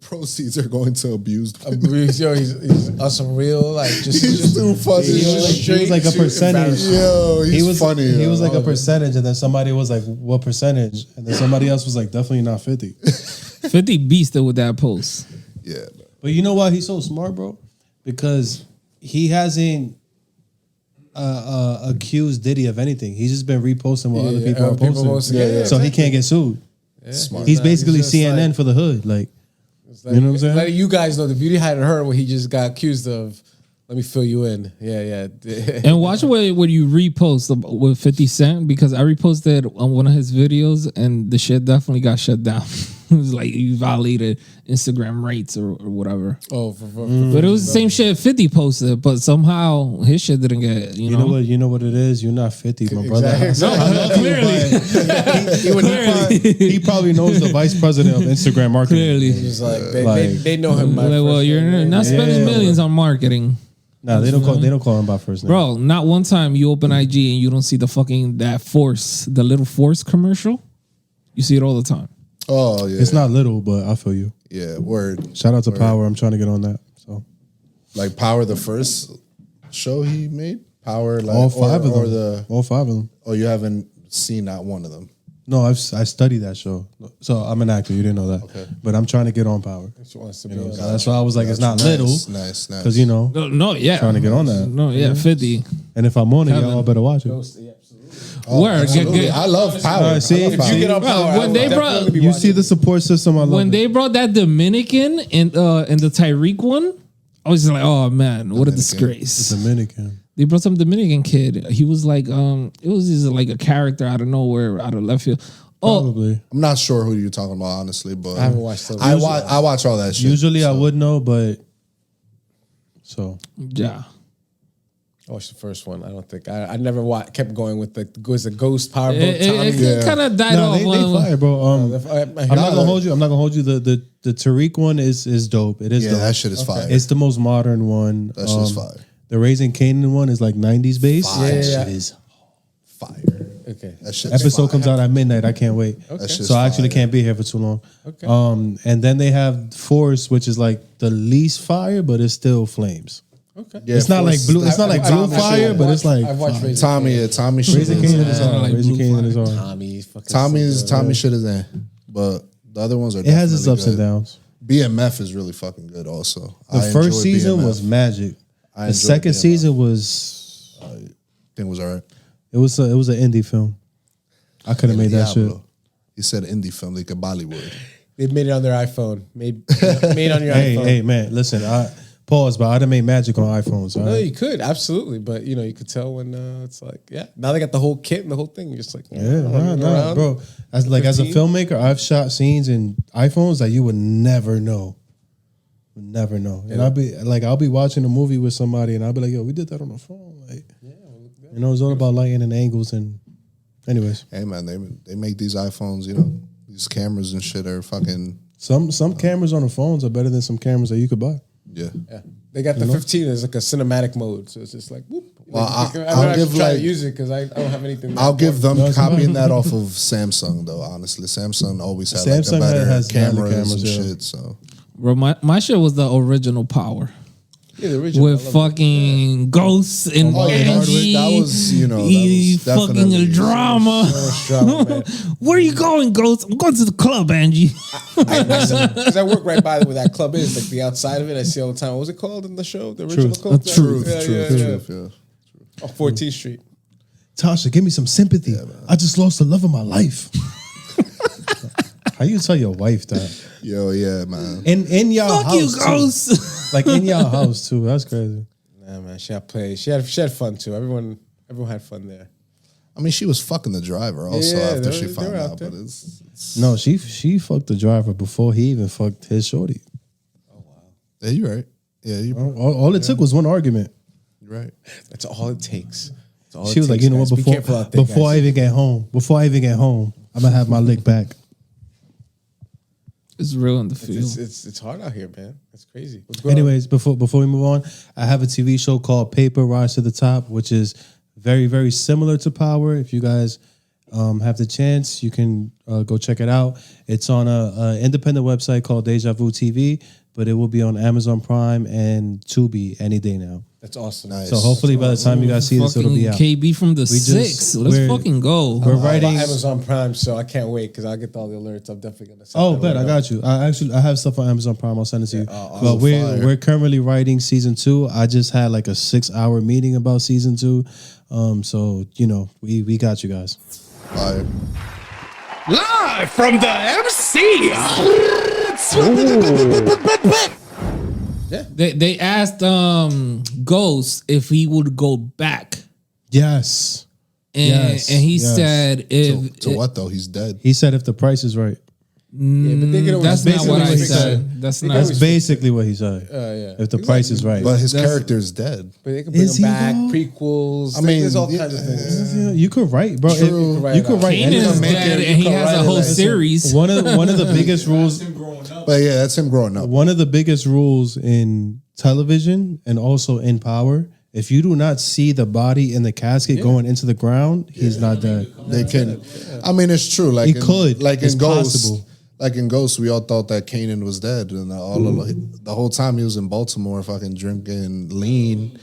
proceeds are going to abused. Yo, he's us real, like He's too funny. He was like a percentage. Yo, he's funny. He was like a percentage, and then somebody was like, "What percentage?" And then somebody else was like, "Definitely not 50." 50 beasted with that post. Yeah. But you know why he's so smart, bro? Because he hasn't accused Diddy of anything. He's just been reposting what other people are posting. So he can't get sued. Yeah. Smart. He's basically CNN for the hood. Like, you know what I'm saying? Like you guys know, the beauty hadn't heard what he just got accused of. Let me fill you in. Yeah. And watch what you repost with 50 Cent, because I reposted on one of his videos and the shit definitely got shut down. It was like you violated Instagram rights or whatever. Oh, but it was the same shit 50 posted, but somehow his shit didn't get, you know. You know what it is? You're not 50, my brother. Exactly. No, clearly. He probably knows the vice president of Instagram marketing. Clearly. He's like, they know him. Like, well, you're not spending millions on marketing. No, they don't call him by first name. Bro, not one time you open IG and you don't see the little Force commercial. You see it all the time. Oh yeah, it's not little, but I feel you. Yeah, word. Shout out to Power. I'm trying to get on that. So, like Power, the first show he made, Power, like all five of them. All five of them. Oh, you haven't seen not one of them. No, I studied that show. So I'm an actor. You didn't know that. Okay. But I'm trying to get on Power. That's why I was like, it's not little. Nice. Because, you know. No, yeah. Trying to get on that. No, yeah, 50. And if I'm on it, y'all better watch it. Oh, Word. I love Power. See, if you get on Power, when they brought, you see the support system. I love when it. they brought that Dominican in the Tyreek one, I was just like, oh man, what a disgrace. Dominican. They brought some Dominican kid. He was like, it was just like a character out of nowhere, out of left field. Probably. I'm not sure who you're talking about, honestly, but I haven't watched those. I watch all that shit. Usually I would know, but so yeah. I watched the first one. I don't think I never kept going with the Ghost Power Boat. It kind of died off. They fire, bro. I'm not gonna hold you. I'm not gonna hold you. The Tariq one is dope. It is. Yeah, dope. that shit is fire. It's the most modern one. That shit is fire. The Raising Canaan one is like 90s bass. Fire. Shit is fire. Okay. That shit episode comes out at midnight. I can't wait. Okay. So I actually can't be here for too long. Okay. And then they have Force, which is like the least fire, but it's still flames. Okay. Yeah, it's not like blue. It's not like blue fire, but it's like I've watched Tommy. Tommy Raising Canaan is on. Raising Canaan is on. Tommy shit is in, but the other ones are. It has its ups and downs. BMF is really fucking good. Also, the first season was magic. The second season was. I think it was alright. It was an indie film. I could have made that shit. He said indie film, like a Bollywood. They made it on their iPhone. Made on your iPhone. Hey, man, listen. Pause, but I'd have made magic on iPhones. No, you could absolutely, but you could tell when it's like, yeah. Now they got the whole kit and the whole thing. You're just like, nah, bro. As a filmmaker, I've shot scenes in iPhones that you would never know. Never know. And I'll be watching a movie with somebody and I'll be like, yo, we did that on the phone. Like, it's all about lighting and angles and anyways. Hey man, they make these iPhones, these cameras and shit are fucking some cameras on the phones are better than some cameras that you could buy. Yeah. They got the 15 as like a cinematic mode, so it's just like whoop. Well, I'll give try to use it because I don't have anything. I'll give them copying that off of Samsung though. Honestly, Samsung always had like the better cameras and shit. So, bro, my shit was the original Power. Yeah, the original. With fucking ghosts and energy. That was, that was fucking drama. Where are you going, Ghost? I'm going to the club, Angie. Because I work right by where that club is, like the outside of it. I see all the time. What was it called in the show? The original club? Truth. Yeah. On 14th Street. Tasha, give me some sympathy. Yeah, I just lost the love of my life. How you tell your wife that? Yo, yeah, man. In y'all Fuck house, you, Ghost. Like in y'all house too. That's crazy. Nah, man. She had play. She had fun too. Everyone had fun there. I mean, she was fucking the driver also after she found out. But it's no, she fucked the driver before he even fucked his shorty. Oh wow. Yeah, you're right. Yeah, you. All it took was one argument. You're right. That's all it takes. She was like, you know what? Before I even get home, I'm gonna have my lick back. It's real in the field. It's hard out here, man. It's crazy. Anyways, before we move on, I have a TV show called Paper Rise to the Top, which is very, very similar to Power. If you guys have the chance, you can go check it out. It's on a independent website called Deja Vu TV, but it will be on Amazon Prime and Tubi any day now. That's awesome. Nice. So hopefully by the time you guys see this, it'll be out. KB from the 6. Let's fucking go. We're writing Amazon Prime, so I can't wait because I'll get all the alerts. I'm definitely gonna. Oh, bet I got you. I have stuff on Amazon Prime. I'll send it to you. But fire. we're currently writing season 2. I just had like a 6-hour meeting about season 2. So we got you guys. Fire. Live from the MC. They asked Ghost if he would go back, Yes. and he said if To what though? He's dead. He said if the price is right. Yeah, but they can that's always, not what I basically what he said. That's not. That's basically what he said. yeah. If the price is right. But his character is dead. But they can bring Is him he back, though? prequels. I mean, there's all kinds of things. Yeah, you could write, bro. True. You could write Kanan's anything. dead, and he has a whole series. One of the biggest rules. But yeah, that's him growing up. One of the biggest rules in television and also in Power. If you do not see the body in the casket going into the ground, he's not dead. They can. I mean, it's true. Like He could. Like It's in Ghost. possible. Like in Ghost, we all thought that Kanan was dead, and the whole time he was in Baltimore, fucking drinking lean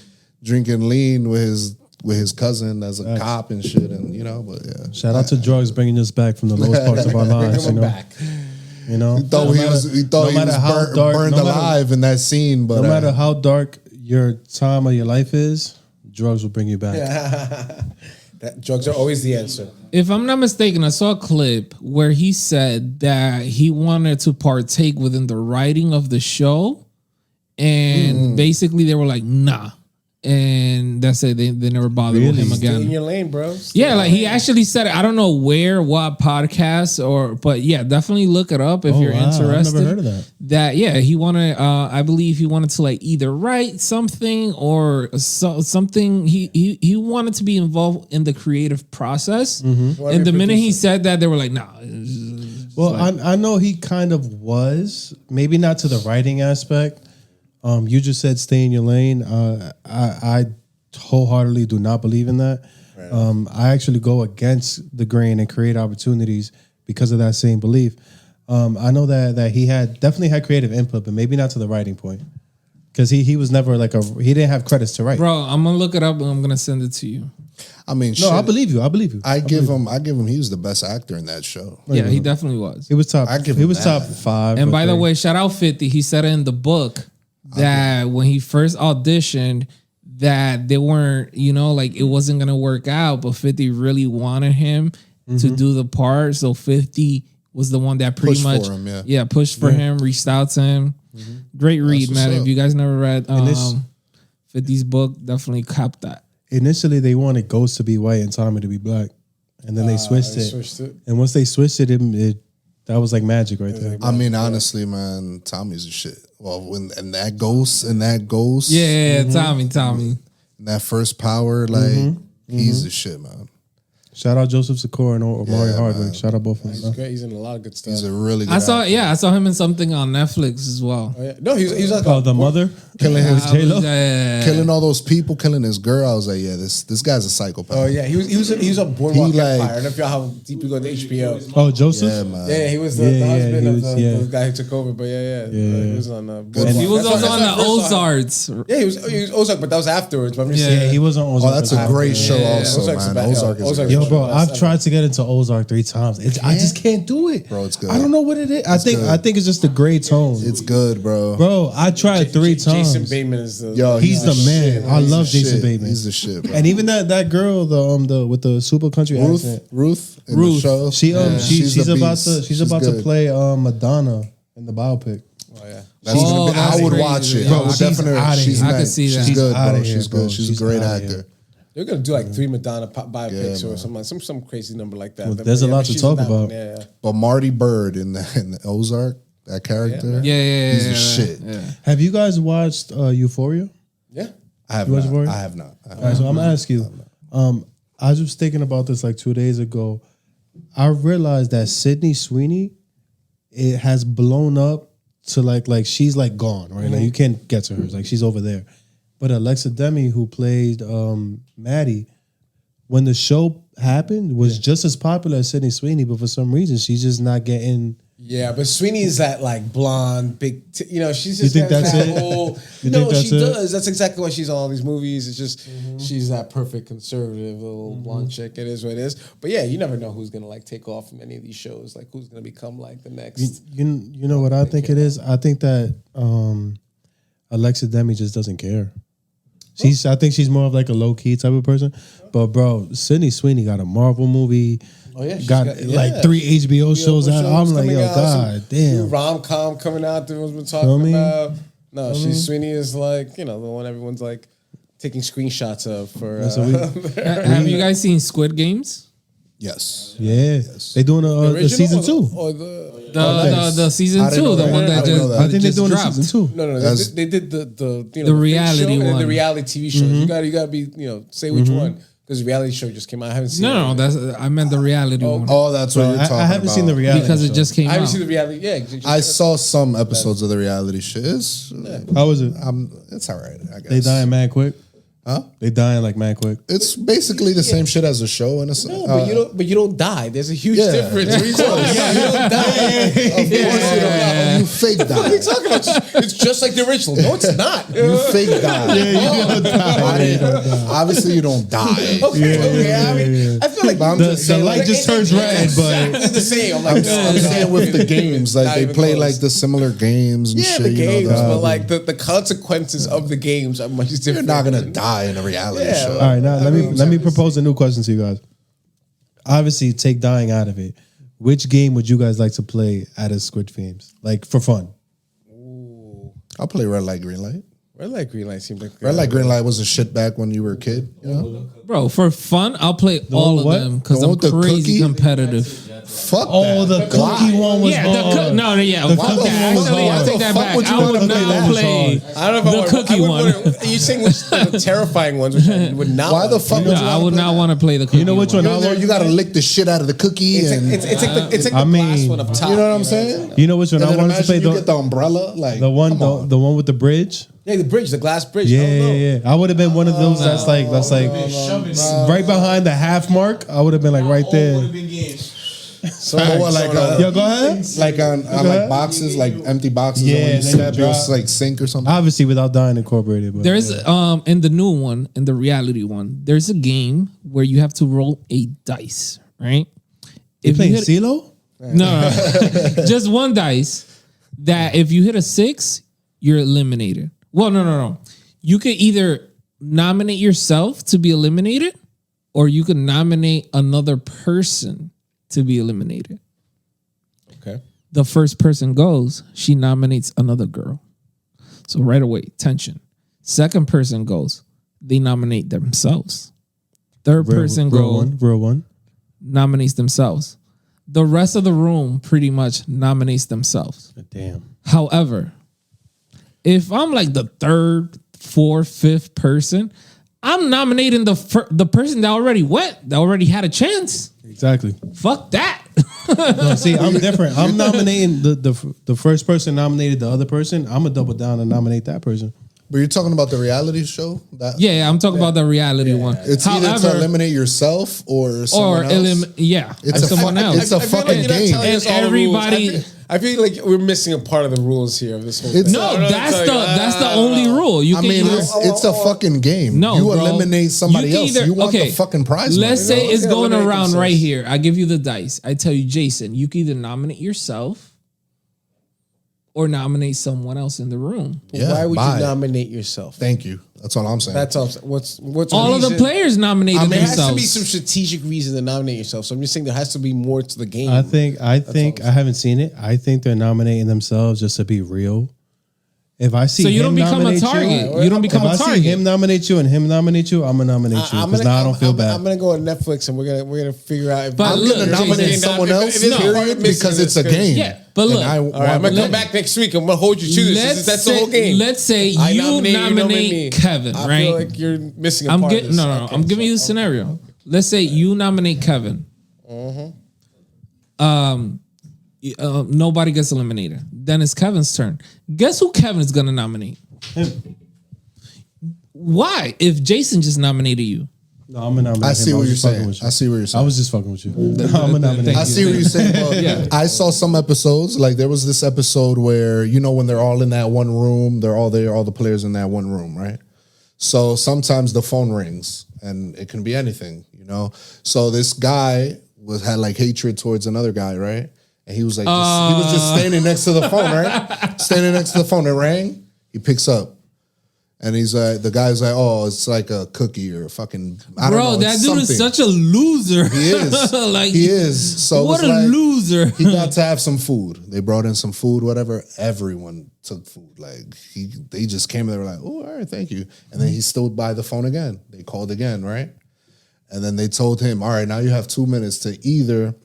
with his cousin as a cop and shit, and But yeah, Shout out to drugs bringing us back from the lowest parts of our lives. Bring him back. You know, he thought he was burned alive in that scene, but no matter how dark your time of your life is, drugs will bring you back. That drugs are always the answer. If I'm not mistaken, I saw a clip where he said that he wanted to partake within the writing of the show, and basically they were like, nah. And that's it. They never bothered with him Stay in again. your lane, bro. Yeah, like he actually said it. I don't know where, what podcast, but yeah, definitely look it up if you're interested. I've never heard of that. He wanted, I believe he wanted to like either write something or something. He wanted to be involved in the creative process. And the minute he said that, they were like, nah. Well, I know he kind of was, maybe not to the writing aspect. You just said stay in your lane. I wholeheartedly do not believe in that. Right. I actually go against the grain and create opportunities because of that same belief. I know that he definitely had creative input, but maybe not to the writing point. Because he was never he didn't have credits to write. Bro, I'm gonna look it up and I'm gonna send it to you. I mean, No, I believe you. I give him. He was the best actor in that show. Yeah, he definitely was. He was top. He was that. top 5. And by the way, shout out 50. He said it in the book that when he first auditioned, that they weren't, it wasn't gonna work out, but 50 really wanted him to do the part. So 50 was the one that pretty Pushed much for him, pushed for him, reached out to him. Great read, man. up. If you guys never read 50's book, definitely cop that. Initially, they wanted Ghost to be white and Tommy to be black, and then they switched it. And once they switched it, that was like magic right there. I mean, honestly, man, Tommy's a shit. Well, and that ghost, Yeah, Tommy. and that first power, he's a shit, man. Shout out Joseph Sikora and Omari Hardwick. man. Shout out both of He's them. great. He's in a lot of good stuff. He's a really good I saw actor. him in something on Netflix as well. Oh, yeah. No, he's like Oh, the mother? killing his J-Lo? all those people, killing his girl. I was like, yeah, this guy's a psychopath. Oh yeah, he was on Boardwalk He, Empire. like- I don't know if y'all how deep you go to HBO. Oh, Joseph? Yeah, man. Yeah, he was the Yeah, husband he of was, the guy who took over. But he was on. Boardwalk. He was That's also why- on that's the why I first saw him. Ozarks. Yeah, he was Ozark, but that was afterwards. But I'm just Yeah. saying. Yeah, he was on Ozark. Oh, that's a great show, Yeah. also, Ozark's man. the best. Ozark is Ozark a is Yo, bro, one of the best I've tried to get into Ozark 3 times. I just can't do it. Bro, it's good. I don't know what it is. I think it's just the great tone. It's good, bro. Bro, I tried 3 times. Jason Bateman is the. Yo, He's the man. shit. I He's love the Jason shit. Bateman. He's the shit, bro. And even that girl, the with the super country accent. Ruth, in the show. She's a about beast. she's about to good. play Madonna in the biopic. Oh yeah. That's gonna be, that's I would crazy. watch it. Bro, I would she's definitely. outta She's here. I could nice. see that. She's good, outta bro. here, She's bro. good. She's a She's great outta actor. They're gonna do like 3 Madonna biopics Yeah, or man. something, some crazy number like that. Well, But there's a lot to she's talk in that one, about. Yeah. But Marty Bird in the Ozark, that character, Yeah. he's the shit. Yeah. Have you guys watched Euphoria? Yeah. I have You watch not. Euphoria? I have not. All right, so I'm gonna ask you. I was just thinking about this like 2 days ago. I realized that Sydney Sweeney, it has blown up to like she's like gone, right? Like you can't get to her. Like she's over there. But Alexa Demi, who played Maddie, when the show happened, was just as popular as Sydney Sweeney, but for some reason she's just not getting. Yeah, but Sweeney's that like blonde, big. She's just. You think that's that it? whole. No, she does. That's exactly why she's on all these movies. It's just she's that perfect conservative little blonde chick. It is what it is. But yeah, you never know who's gonna like take off from any of these shows. Like who's gonna become like the next. You know what I think it is? I think that Alexa Demi just doesn't care. I think she's more of like a low key type of person. But bro, Sydney Sweeney got a Marvel movie. Oh yeah, got like 3 HBO shows out. I'm like, yo, god damn. Rom-com coming out that everyone's been talking about. No, Sweeney is like, the one everyone's like taking screenshots of for. Have you guys seen Squid Games? Yes. Yeah. Yes. They're doing a season 2. The season 2, the one that just I think they're doing dropped. a season 2. No. They did the reality show one, and the reality TV shows. You gotta be say which one. Because the reality show just came out. I haven't seen it. No, I meant the reality one. Oh, that's what you're talking about. I haven't seen the reality because it just came out. I haven't seen the reality. Yeah, I saw some episodes of the reality shit. How was it? It's all right, I guess. They dying mad quick? Huh? They dying like mad quick? It's basically the same shit as a show. But you don't die. There's a huge difference. You don't die. Of course you don't die. You fake die. What are you talking about? It's just like the original. No, it's not. You fake die. You don't die. Obviously, you don't die. I feel like the light just turns red, but it's the same. I'm saying with the games, like they play like the similar games and shit. The games, but like the consequences of the games are much different. You're not gonna die in a reality show. All right, now let me propose a new question to you guys. Obviously, take dying out of it. Which game would you guys like to play at a Squid Games, like for fun? I'll play Red Light, Green Light. Red Light, Green Light seems like Red Light, Green Light was a shit back when you were a kid. You know? Bro, for fun, I'll play all of them because I'm crazy competitive. Fuck that. The cookie one was hard. The cookie one was hard. I take that back. Would you I would wanna not play I don't know if the cookie one. You're saying the terrifying ones, which I would not. Why the fuck? No, I would not want to play the cookie. You know which one I want? You gotta lick the shit out of the cookie. It's like the glass one up top. You know what I'm saying? You know which one I wanted to play? You get the umbrella, like the one with the bridge. Yeah, the bridge, the glass bridge. Yeah. I would have been one of those that's like right behind the half mark. I would have been like right there. So what, like yo, go ahead. Like on like boxes, like empty boxes. Yeah, and when you step, drop. it's like sink or something. Obviously, without dying incorporated. But There's in the new one, in the reality one, there's a game where you have to roll a dice, right? You playing CeeLo? No, just one dice. That if you hit a 6, you're eliminated. Well, no. You could either nominate yourself to be eliminated, or you could nominate another person to be eliminated. Okay. The first person goes, she nominates another girl. So right away, tension. Second person goes, they nominate themselves. Third person goes, real one, nominates themselves. The rest of the room pretty much nominates themselves. Damn. However, if I'm like the third, fourth, fifth person, I'm nominating the person that already went, that already had a chance. Exactly. Fuck that. No, see, I'm different. I'm nominating the first person nominated the other person. I'm gonna double down and nominate that person. But you're talking about the reality show? Yeah, I'm talking about the reality one. It's either to eliminate yourself or someone else. It's someone else. It's a fucking game. And everybody. I feel like we're missing a part of the rules here of this whole thing. No, that's the only rule. It's a fucking game. No, you bro. eliminate somebody else. You want the fucking prize. Let's say it's going around right here. I give you the dice. I tell you, Jason, you can either nominate yourself or nominate someone else in the room. Yeah, why would you nominate yourself? Thank you. That's all I'm saying. That's all. What's all of the players nominated themselves? There has to be some strategic reason to nominate yourself. So I'm just saying there has to be more to the game. I think I haven't seen it. I think they're nominating themselves just to be real. If I see so you don't become a target. You don't become a target. If I see him nominate you and him nominate you, I'm gonna nominate you because now I don't feel bad. I'm gonna go on Netflix and we're gonna figure out. If I'm gonna nominate someone else because it's a game. Yeah, but look, all right, I'm gonna come back next week. I'm gonna hold you to this. That's the whole game. Let's say you nominate Kevin, right? I feel like you're missing a part of this. No. I'm giving you the scenario. Let's say you nominate Kevin. Nobody gets eliminated. Then it's Kevin's turn. Guess who Kevin is gonna nominate? Him. Why? If Jason just nominated you, No, I'm gonna nominate I see him. what you're saying. With you. I see what you're saying. I was just fucking with you. I'm gonna nominate. I see what you're saying. Well, I saw some episodes. Like there was this episode where when they're all in that one room, they're all there, all the players in that one room, right? So sometimes the phone rings, and it can be anything, So this guy had like hatred towards another guy, right? And he was like, he was just standing next to the phone, right? Standing next to the phone. It rang. He picks up. And he's like, the guy's like, oh, it's like a cookie or a fucking, I don't know. Bro, that dude is such a loser. He is. He is. So what a loser. He got to have some food. They brought in some food, whatever. Everyone took food. Like, they just came and they were like, oh, all right, thank you. And then he stood by the phone again. They called again, right? And then they told him, all right, now you have 2 minutes to either,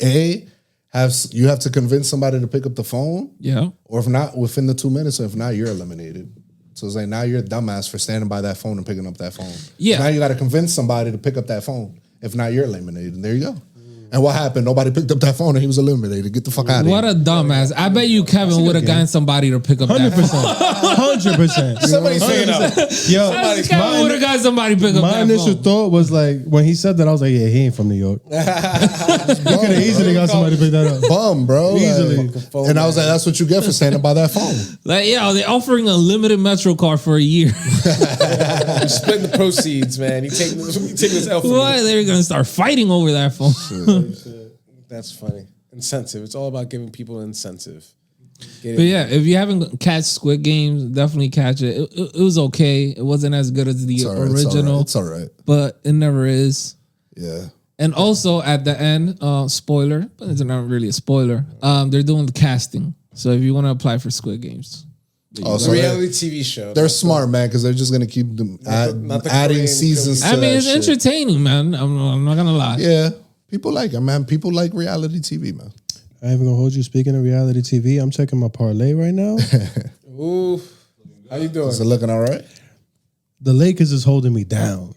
you have to convince somebody to pick up the phone. Yeah. Or if not, within the 2 minutes, or if not, you're eliminated. So it's like, now you're a dumbass for standing by that phone and picking up that phone. Yeah. So now you got to convince somebody to pick up that phone. If not, you're eliminated. And there you go. And what happened? Nobody picked up that phone and he was eliminated. Get the fuck out of here. What a dumbass. I bet you Kevin would have gotten somebody to pick up that phone. 100%. Somebody's saying up. Yo, Kevin would have got somebody to pick up that phone. My initial thought was like, when he said that, I was like, yeah, he ain't from New York. You could have easily got somebody to pick that up. Bum, bro. Easily. And I was like, that's what you get for standing by that phone. Like, yeah, they're offering a limited Metro card for a year. You're splitting the proceeds, man. You take this L from What? They're going to start fighting over that phone. That's funny. Incentive. It's all about giving people incentive. But yeah, if you haven't catch Squid Games, definitely catch it. It was okay. It wasn't as good as the original. It's all right. But it never is. Yeah. And also at the end, spoiler, but it's not really a spoiler. They're doing the casting. So if you want to apply for Squid Games. It's a reality TV show. They're smart, man, because they're just going to keep them adding seasons to I mean, it's shit. entertaining, man. I'm not going to lie. Yeah. People like it, man. People like reality TV, man. I ain't even gonna hold you. Speaking of reality TV, I'm checking my parlay right now. Ooh, how you doing? Is it looking all right? The Lakers is holding me down.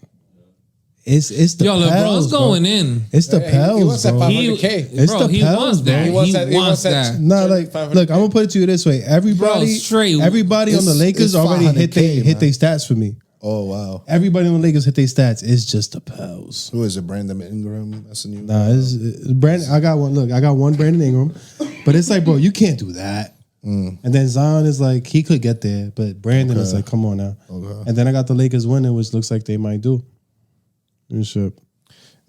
It's the Yo, Pels, LeBron's going in. It's the Pels, he wants that bro. 500K. It's Bro, the he Pels, wants that. bro. He wants that. Nah, like, look, I'm gonna put it to you this way. Everybody on the Lakers already hit their stats for me. Oh, wow. Everybody on the Lakers hit their stats. It's just the Pels. Who is it? Brandon Ingram? That's a new. Nah, it's Brandon. I got one. Look, I got one Brandon Ingram, but it's like, bro, you can't do that. And then Zion is like, he could get there, but Brandon is like, come on now. Okay. And then I got the Lakers winning, which looks like they might do. And shit.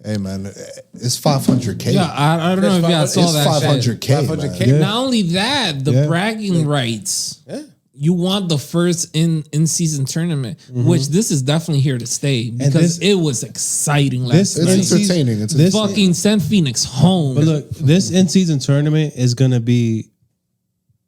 Hey man, it's 500K. Yeah, I don't know if y'all saw that. 500K. 500K. Yeah. Not only that, the bragging rights. Yeah. You want the first in season tournament, which this is definitely here to stay because it was exciting last night. It's entertaining. It's fucking send Phoenix home. But look, this in-season tournament is gonna be.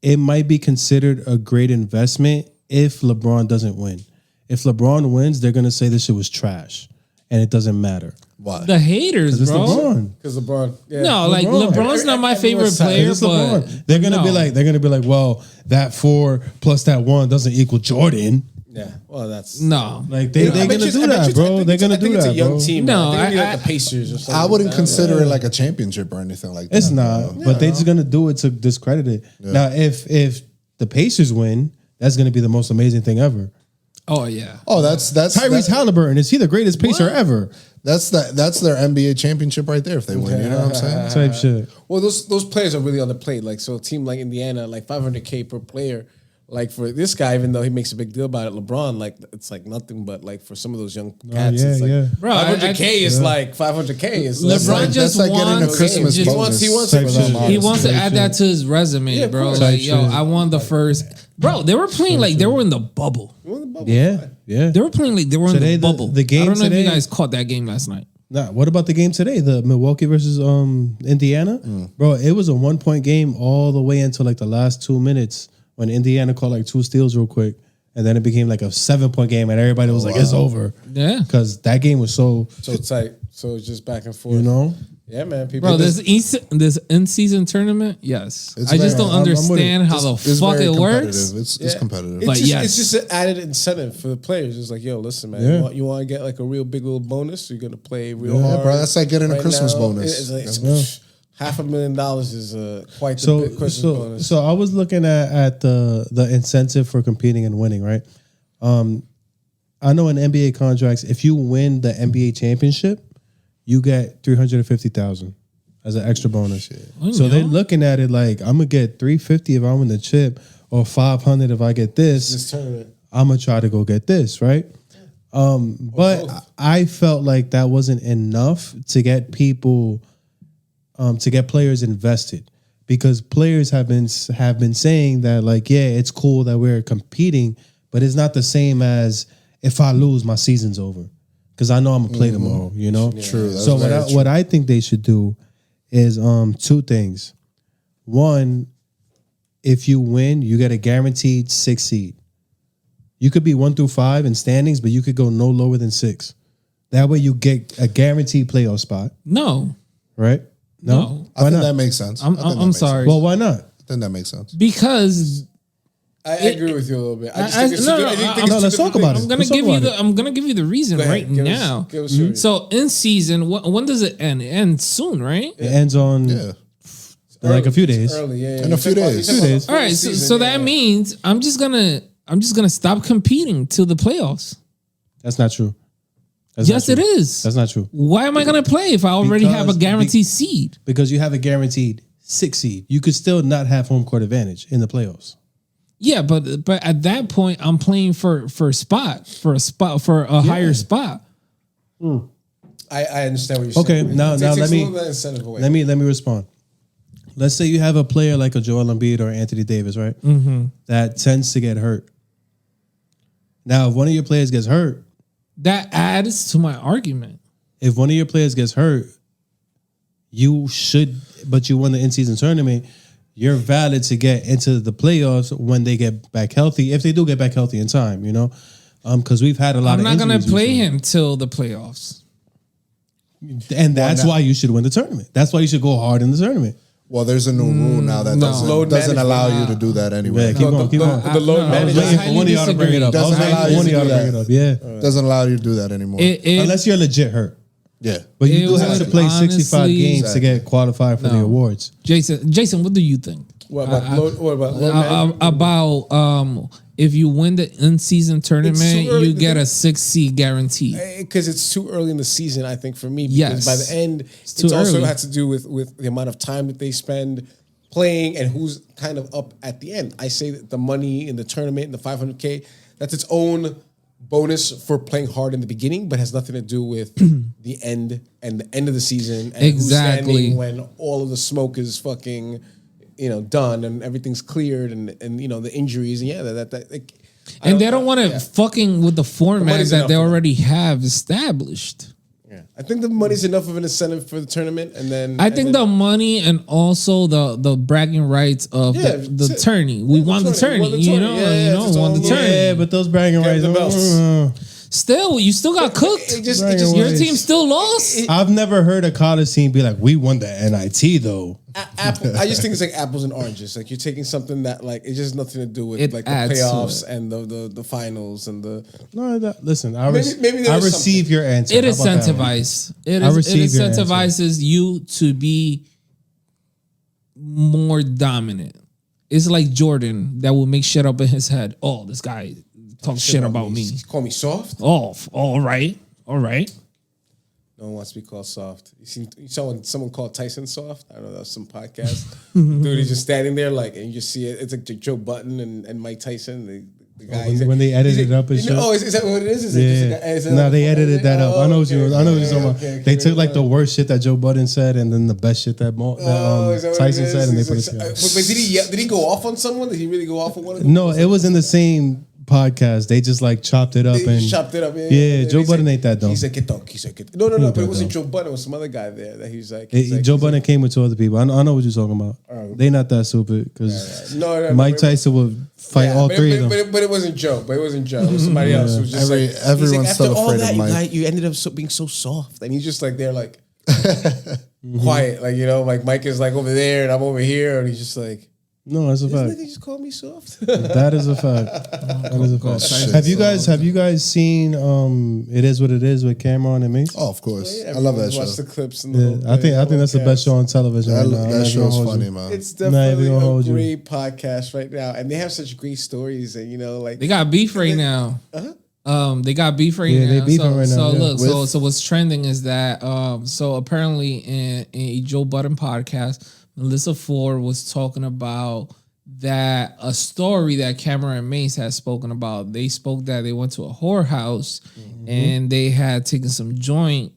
It might be considered a great investment if LeBron doesn't win. If LeBron wins, they're gonna say this shit was trash, and it doesn't matter. Why? The haters, It's bro. LeBron. Because LeBron. Yeah. No, like LeBron's not my favorite player, It's but LeBron. They're gonna be like, well, that 4 plus that 1 doesn't equal Jordan. Yeah. Well, that's no. Like they're gonna do that, bro. They're gonna do that, It's a young bro. team. No, I think I- like the Pacers or something. I wouldn't consider it like a championship or anything like that. It's not, but they're just gonna do it to discredit it. Now, if the Pacers win, that's gonna be the most amazing thing ever. Oh yeah. Oh, that's Tyrese Halliburton, is he the greatest Pacer ever? That's their NBA championship right there if they win. You know what I'm saying? Type shit. Well, those players are really on the plate. Like, so a team like Indiana, like 500K per player. Like for this guy, even though he makes a big deal about it, LeBron, like it's like nothing. But like for some of those young cats, it's like Bro, 500K is like 500K is LeBron just that's like getting a wants Christmas he bonus. wants Type it. shit. He wants to add that to his resume, Yeah, bro. of course. Like, Type yo, shit. I won the first. Bro, they were playing like they were in the bubble. Yeah. They were playing like they were in Today, the bubble. the game I don't know if today- you guys caught that game last night. Nah, what about the game today? The Milwaukee versus Indiana? Bro, it was a 1-point game all the way until like the last 2 minutes when Indiana caught like 2 steals real quick. And then it became like a 7-point game and everybody was like, it's over. Yeah. Because that game was so tight. So it's just back and forth. you know? Yeah, man. People. Bro, this in-season tournament, yes. It's I just very- don't I'm with it. understand how the It's fuck very it competitive. works. It's competitive. But yes. It's just an added incentive for the players. It's like, yo, listen, man, Yeah. you want to get like a real big little bonus? You're gonna play real Yeah, hard, bro, that's like getting a right Christmas now. bonus. It's like, $500,000 is quite the big Christmas bonus. So I was looking at the incentive for competing and winning, right? I know in NBA contracts, if you win the NBA championship, you get $350,000 as an extra bonus. So they're looking at it like I'm gonna get $350 if I win the chip, or $500 if I get this. I'm gonna try to go get this, right? But I felt like that wasn't enough to get people, to get players invested, because players have been saying that like, yeah, it's cool that we're competing, but it's not the same as if I lose, my season's over, because I know I'm gonna play tomorrow. You know, True. So what I think they should do is two things. One, if you win, you get a guaranteed 6 seed. You could be 1 through 5 in standings, but you could go no lower than 6. That way you get a guaranteed playoff spot. No. Right? No. I think that makes sense. I'm sorry. Well, why not? I think that makes sense. Because I agree with you a little bit. Let's talk about it. I'm gonna give you the reason right now. So in season, when does it end? It ends soon, right? It ends on like a few days. Early, In a few days. All right, so that means I'm just gonna stop competing till the playoffs. That's not true. Yes, it is. That's not true. Why am I gonna play if I already have a guaranteed seed? Because you have a guaranteed 6 seed. You could still not have home court advantage in the playoffs. Yeah, but at that point, I'm playing for a higher spot. I understand what you're saying. Okay, now let me respond. Let's say you have a player like a Joel Embiid or Anthony Davis, right? Mm-hmm. That tends to get hurt. Now, if one of your players gets hurt, that adds to my argument. If one of your players gets hurt, you won the in-season tournament, you're valid to get into the playoffs when they get back healthy, if they do get back healthy in time, you know? Because we've had a lot of injuries. I'm not going to play him till the playoffs. And that's why you should win the tournament. That's why you should go hard in the tournament. Well, there's a new rule now that doesn't allow you to do that anyway. Yeah, keep on. The load management. I was waiting for one of y'all to bring it up. Yeah. Doesn't allow you to do that anymore. Unless you're legit hurt. Yeah. But you do have to play 65 games to get qualified for the awards. Jason, what do you think? What about load about if you win the in-season tournament, you get a 6 seed guarantee. Because it's too early in the season, I think, for me. Because by the end, it's also has to do with the amount of time that they spend playing and who's kind of up at the end. I say that the money in the tournament, the $500K, that's its own bonus for playing hard in the beginning, but has nothing to do with the end and the end of the season. And who's standing when all of the smoke is fucking, done and everything's cleared and the injuries and they don't want to fucking with the format that they already have established. Yeah, I think the money's enough of an incentive for the tournament, and then I think the money and also the bragging rights of the tourney. We won the tourney, won the tourney. Yeah, but those bragging rights. Still, you still got cooked. Your team still lost. I've never heard a college team be like, "We won the NIT though." I just think it's like apples and oranges. Like you're taking something that like it just nothing to do with the playoffs and the finals and the. No, listen. I receive your answer. It incentivizes. It incentivizes you to be more dominant. It's like Jordan that will make shit up in his head. Oh, this guy talks shit about me. Call me soft? Oh, all right. No one wants to be called soft. You saw someone called Tyson soft? I don't know, that was some podcast. Dude, he's just standing there and you just see it. It's like Joe Button and Mike Tyson. The guy. When they edited it up and shit. Oh, is that what it is? They edited that up. I know what you're talking about. They took like the worst shit that Joe Budden said and then the best shit that Tyson said and they put it together. But did he go off on someone? Did he really go off on one of them? No, it was in the same podcast. They just like chopped it up Yeah, Joe Budden ain't that dumb. He said, No, but it wasn't Joe Budden. It was some other guy there that he's like. Joe Budden came with 2 other people. I know what you're talking about. They not that stupid because Mike Tyson would fight all 3 of them. But it wasn't Joe. It was somebody else. Who was just everyone's still afraid of Mike. You ended up being so soft, and he's just like there, like quiet, like Mike is like over there and I'm over here, and he's just like. No, that's a fact. They just called me soft. That is a fact. That is a fact. Have you guys seen It Is What It Is with Cameron and Mace? Oh, of course. I love that show. Watch the clips. And I think that's the best show on television right now. That show's funny, man. It's definitely a great podcast right now, and they have such great stories. And they got beef right now. They got beef right Yeah, now. they beefing right now, So yeah. look, so what's trending is that so apparently in a Joe Budden podcast, Melissa Ford was talking about that a story that Cameron Mace has spoken about. They spoke that they went to a whorehouse and they had taken some joint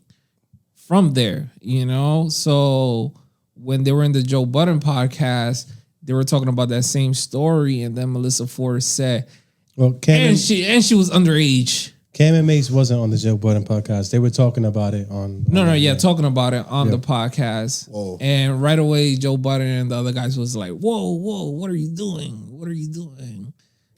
from there, you know? So when they were in the Joe Budden podcast, they were talking about that same story, and then Melissa Ford said, Well, and she was underage. Cam and Mace wasn't on the Joe Budden podcast. They were talking about it on. Talking about it on the podcast. Whoa. And right away, Joe Budden and the other guys was like, "Whoa, what are you doing? What are you doing?"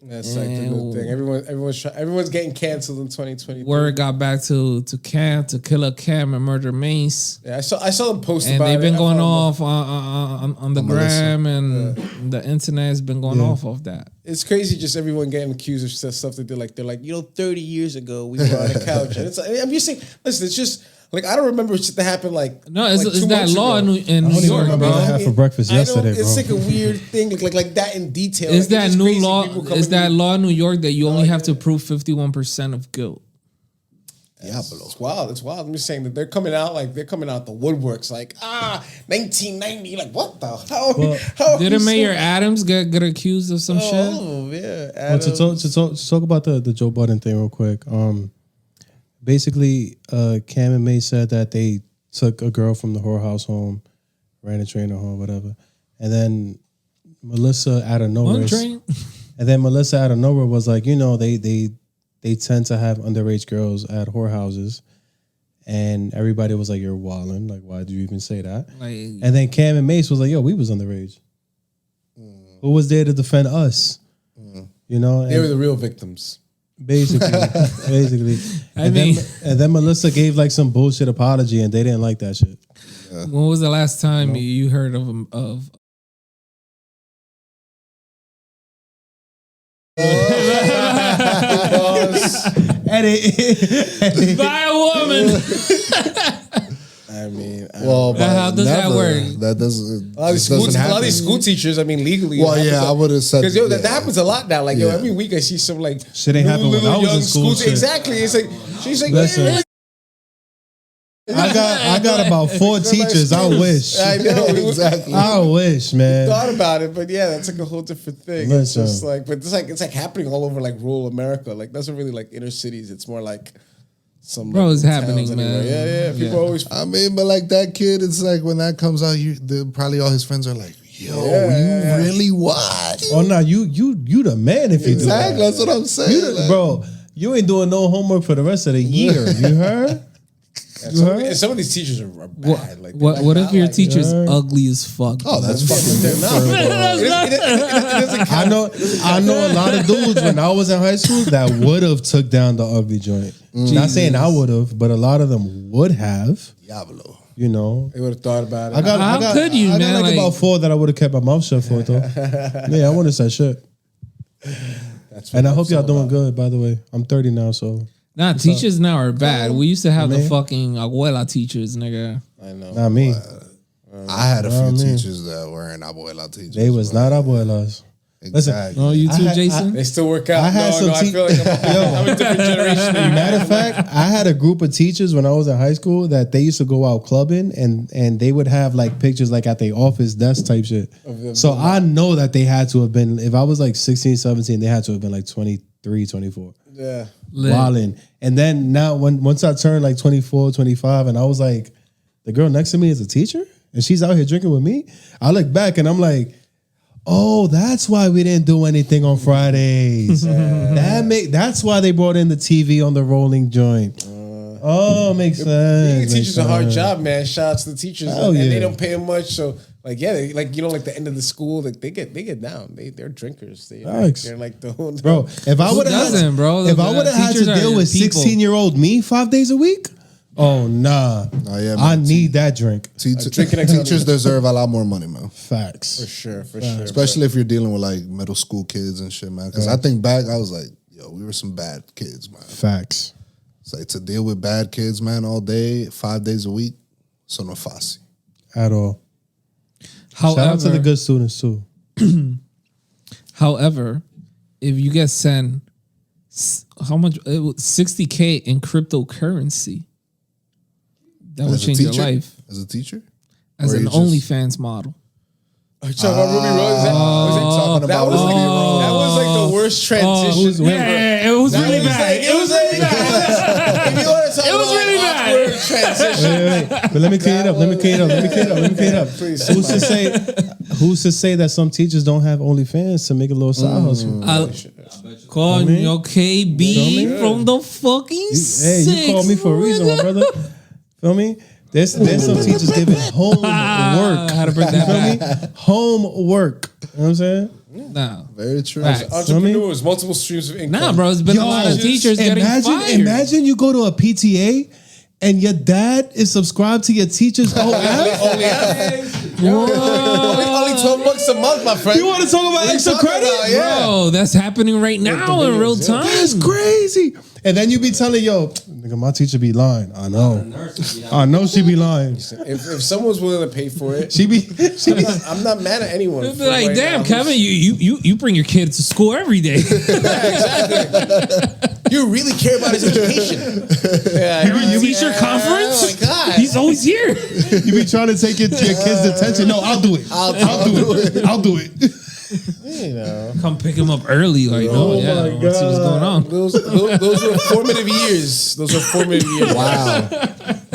That's like the new thing. Everyone's getting canceled in 2020. Word got back to Cam, to Killer Cam and Murder Mace. Yeah, I saw them post And about it. they've been going off on the gram and the internet has been going off of that. It's crazy, just everyone getting accused of stuff that they're like, 30 years ago we were on a couch. And it's like, I'm just saying, listen, it's just like I don't remember shit that happened like. No, it's 2 that months law ago. in New York, remember bro. what I had for breakfast yesterday, It's bro. like a weird thing, like that in detail. Is Like, that it's new crazy law? people coming Is that in. law in New York that you only have to prove 51% of guilt? It's wild. It's wild. I'm just saying that they're coming out the woodworks like 1990. Like what the hell? How Didn't Mayor Adams get accused of some shit? Oh yeah. Well, to talk about the Joe Budden thing real quick. Basically, Cam and May said that they took a girl from the whorehouse home, ran a train her home, whatever, and then Melissa out of nowhere, was like, they tend to have underage girls at whorehouses, and everybody was like, "You're wildin'. Like, why did you even say that?" And then Cam and Mace was like, "Yo, we was underage. Who was there to defend us?" You know, They were the real victims. basically. And then Melissa gave like some bullshit apology, and they didn't like that shit. When was the last time you heard of Edit. by a woman? I mean, Well, but How does that work? That doesn't. a lot of these school teachers, I mean, legally. Well, yeah, I would have said because that happens a lot now. Like, Yeah. every week I see some like Shit ain't happened when I was in school, shit. Exactly. It's like she's like, Listen. yeah. I got about 4 teachers. I wish. I know. Exactly. I wish, man. Thought about it, but yeah, that's like a whole different thing. Listen. It's just like, but it's like happening all over like rural America. Like, that's not really like inner cities. It's more like some. Bro, like, it's towns happening, anywhere. man. Yeah. People always. I mean, but like that kid, it's like when that comes out, probably all his friends are like, "Yo, you really what?" Oh no, you the man if you Exactly. do that. That's what I'm saying. Like, Bro, you ain't doing no homework for the rest of the year. You heard? And some of these teachers are bad. Like, What if your like, teacher's ugly as fuck? Oh, that's They're fucking. not. I know a lot of dudes when I was in high school that would have took down the ugly joint. Not saying I would have, but a lot of them would have. Diablo. You know, They would have thought about it. I got man? like about 4 that I would have kept my mouth shut for though. Yeah, I wouldn't have said shit. That's And I hope it's y'all all doing about. good. By the way, I'm 30 now, so Nah, teachers now are bad. We used to have the man. fucking abuela teachers, nigga. I know. not me. I had a few man. teachers that weren't abuela teachers. They was not abuelas. Exactly. Oh, you too, I- Jason? They still work out. I had some I feel like I'm a different generation. Matter of fact, I had a group of teachers when I was in high school that they used to go out clubbing and they would have like pictures like at their office desk type shit. So I know that they had to have been, if I was like 16, 17, they had to have been like 23, 24. Yeah. Wildin'. And then now once I turned like 24, 25 and I was like, the girl next to me is a teacher and she's out here drinking with me. I look back and I'm like, oh, that's why we didn't do anything on Fridays. That's why they brought in the TV on the rolling joint. Makes sense. Being a teacher's a hard job, man. Shout out to the teachers, Hell and yeah. they don't pay them much. So, like, yeah, like the end of the school, like they get down. They're drinkers. Thanks. They're like the whole Bro, if I would have doesn't, bro? If I would have had to Teachers are deal with people. 16-year-old me 5 days a week, oh nah. Oh, yeah, I man. need that drink. drinking Teachers deserve a lot more money, man. Facts. for sure. Especially if you're dealing with like middle school kids and shit, man. Because I think back, I was like, yo, we were some bad kids, man. Facts. It's like to deal with bad kids, man, all day, 5 days a week, so no fácil. At all. However, Shout out to the good students too. However, if you get sent How much? It was $60K in cryptocurrency. That would As a change your teacher? life As a teacher? as Or an you just- OnlyFans model. Are you talking about Ruby Rose? talking That about was, Ruby Rose. that was like the worst transition. Yeah, it was really bad. It was really bad. If you want to talk It was about really bad. awkward transition, Wait. But let me clean it up. Let me clean it up. Please, Who's to say that some teachers don't have OnlyFans to make a little side hustle? Coño, KB from the fucking Hey, you called me for a reason, my brother. Feel me? There's some teachers giving homework. How to bring that back? Homework. You know what I'm saying? No. Very true. Facts. entrepreneurs, multiple streams of income. Nah, bro, it's been a lot of teachers getting fired. Imagine you go to a PTA and your dad is subscribed to your teacher's whole app. Only $12 a month, my friend. You want to talk about extra credit? Bro, that's happening right now in real time. That's crazy. And then you be telling, yo, nigga, my teacher be lying. I know. I know she be lying. If someone's willing to pay for it, She be I'm not mad at anyone. It's like, damn, Kevin, you bring your kid to school every day. You really care about his education. You teacher conference? Oh my God. He's always here. you be trying to take your kids' attention. No, I'll do it. I'll do it. You know. Come pick him up early. Like, no, yeah, my let's see what's going on. Those were formative years. Those were formative years. Wow.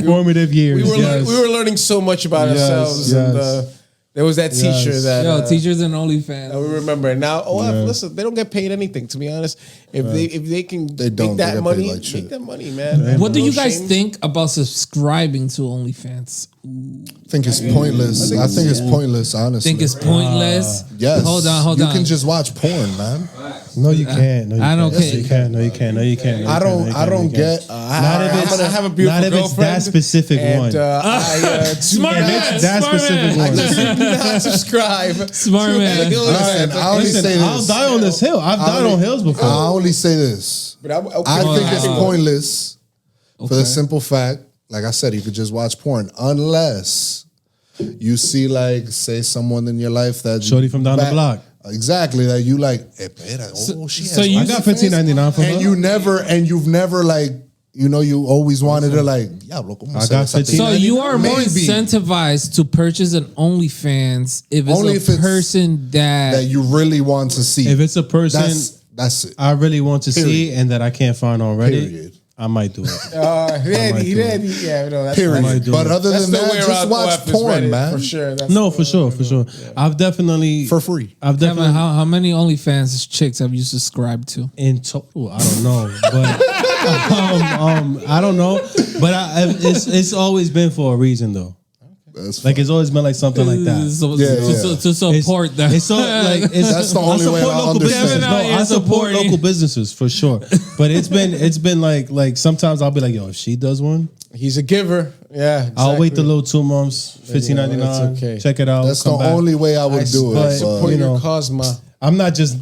Formative years. We were learning so much about ourselves, and there was that teacher that Yo, teachers and OnlyFans. we remember. And now, listen, they don't get paid anything. To be honest, if they can They don't. make that They get money, paid like shit. make that money, man. What do No you guys shame. think about subscribing to OnlyFans? I think it's pointless. I think it's pointless, honestly. Think it's pointless? Yes. Hold on. You can just watch porn, man. No, you can't. No, you I don't can't. care. You can't. No, you can't. No, you can't. I don't get. Not if I have a beautiful not if it's girlfriend, that specific and, one. I Smart do man. that Smart specific man. one. not subscribe. Smart man. Listen, I only Listen, say I'll this. die on this hill. I've died on hills before. I only say this. But I think it's Wow. pointless for the simple fact, like I said, you could just watch porn unless you see, like, say, someone in your life that Shorty from down the block. Exactly, that you like. She so has you- I got $15.99 for her. and you've never like, you always wanted to like, yeah, look, I got 15. So you are more Maybe. incentivized to purchase an OnlyFans if it's Only a if it's person that that you really want to see. If it's a person That's it. I really want to see Period. and that I can't find on Reddit, Period. I might do it. yeah, no, that's Period. might do But it. other That's than the that, way just around watch OF is porn, Reddit, man. for sure. That's No, the for way sure, around for sure. it. I've definitely For free. I've Kevin, definitely how many OnlyFans chicks have you subscribed to? in total, I don't know, but I don't know, but it's always been for a reason though. That's Like it's always been like something like that. To support them. It's so like That's the only way I understand. businesses. No, Kevin out I here support supporting. local businesses for sure. But it's been like sometimes I'll be like, yo, if she does one, He's a giver. Yeah, I'll wait the exactly. little 2 months, $15.99. that's okay. Check it out. That's the come back. only way I would do but- it. Support But you your know. cause, ma. I'm not just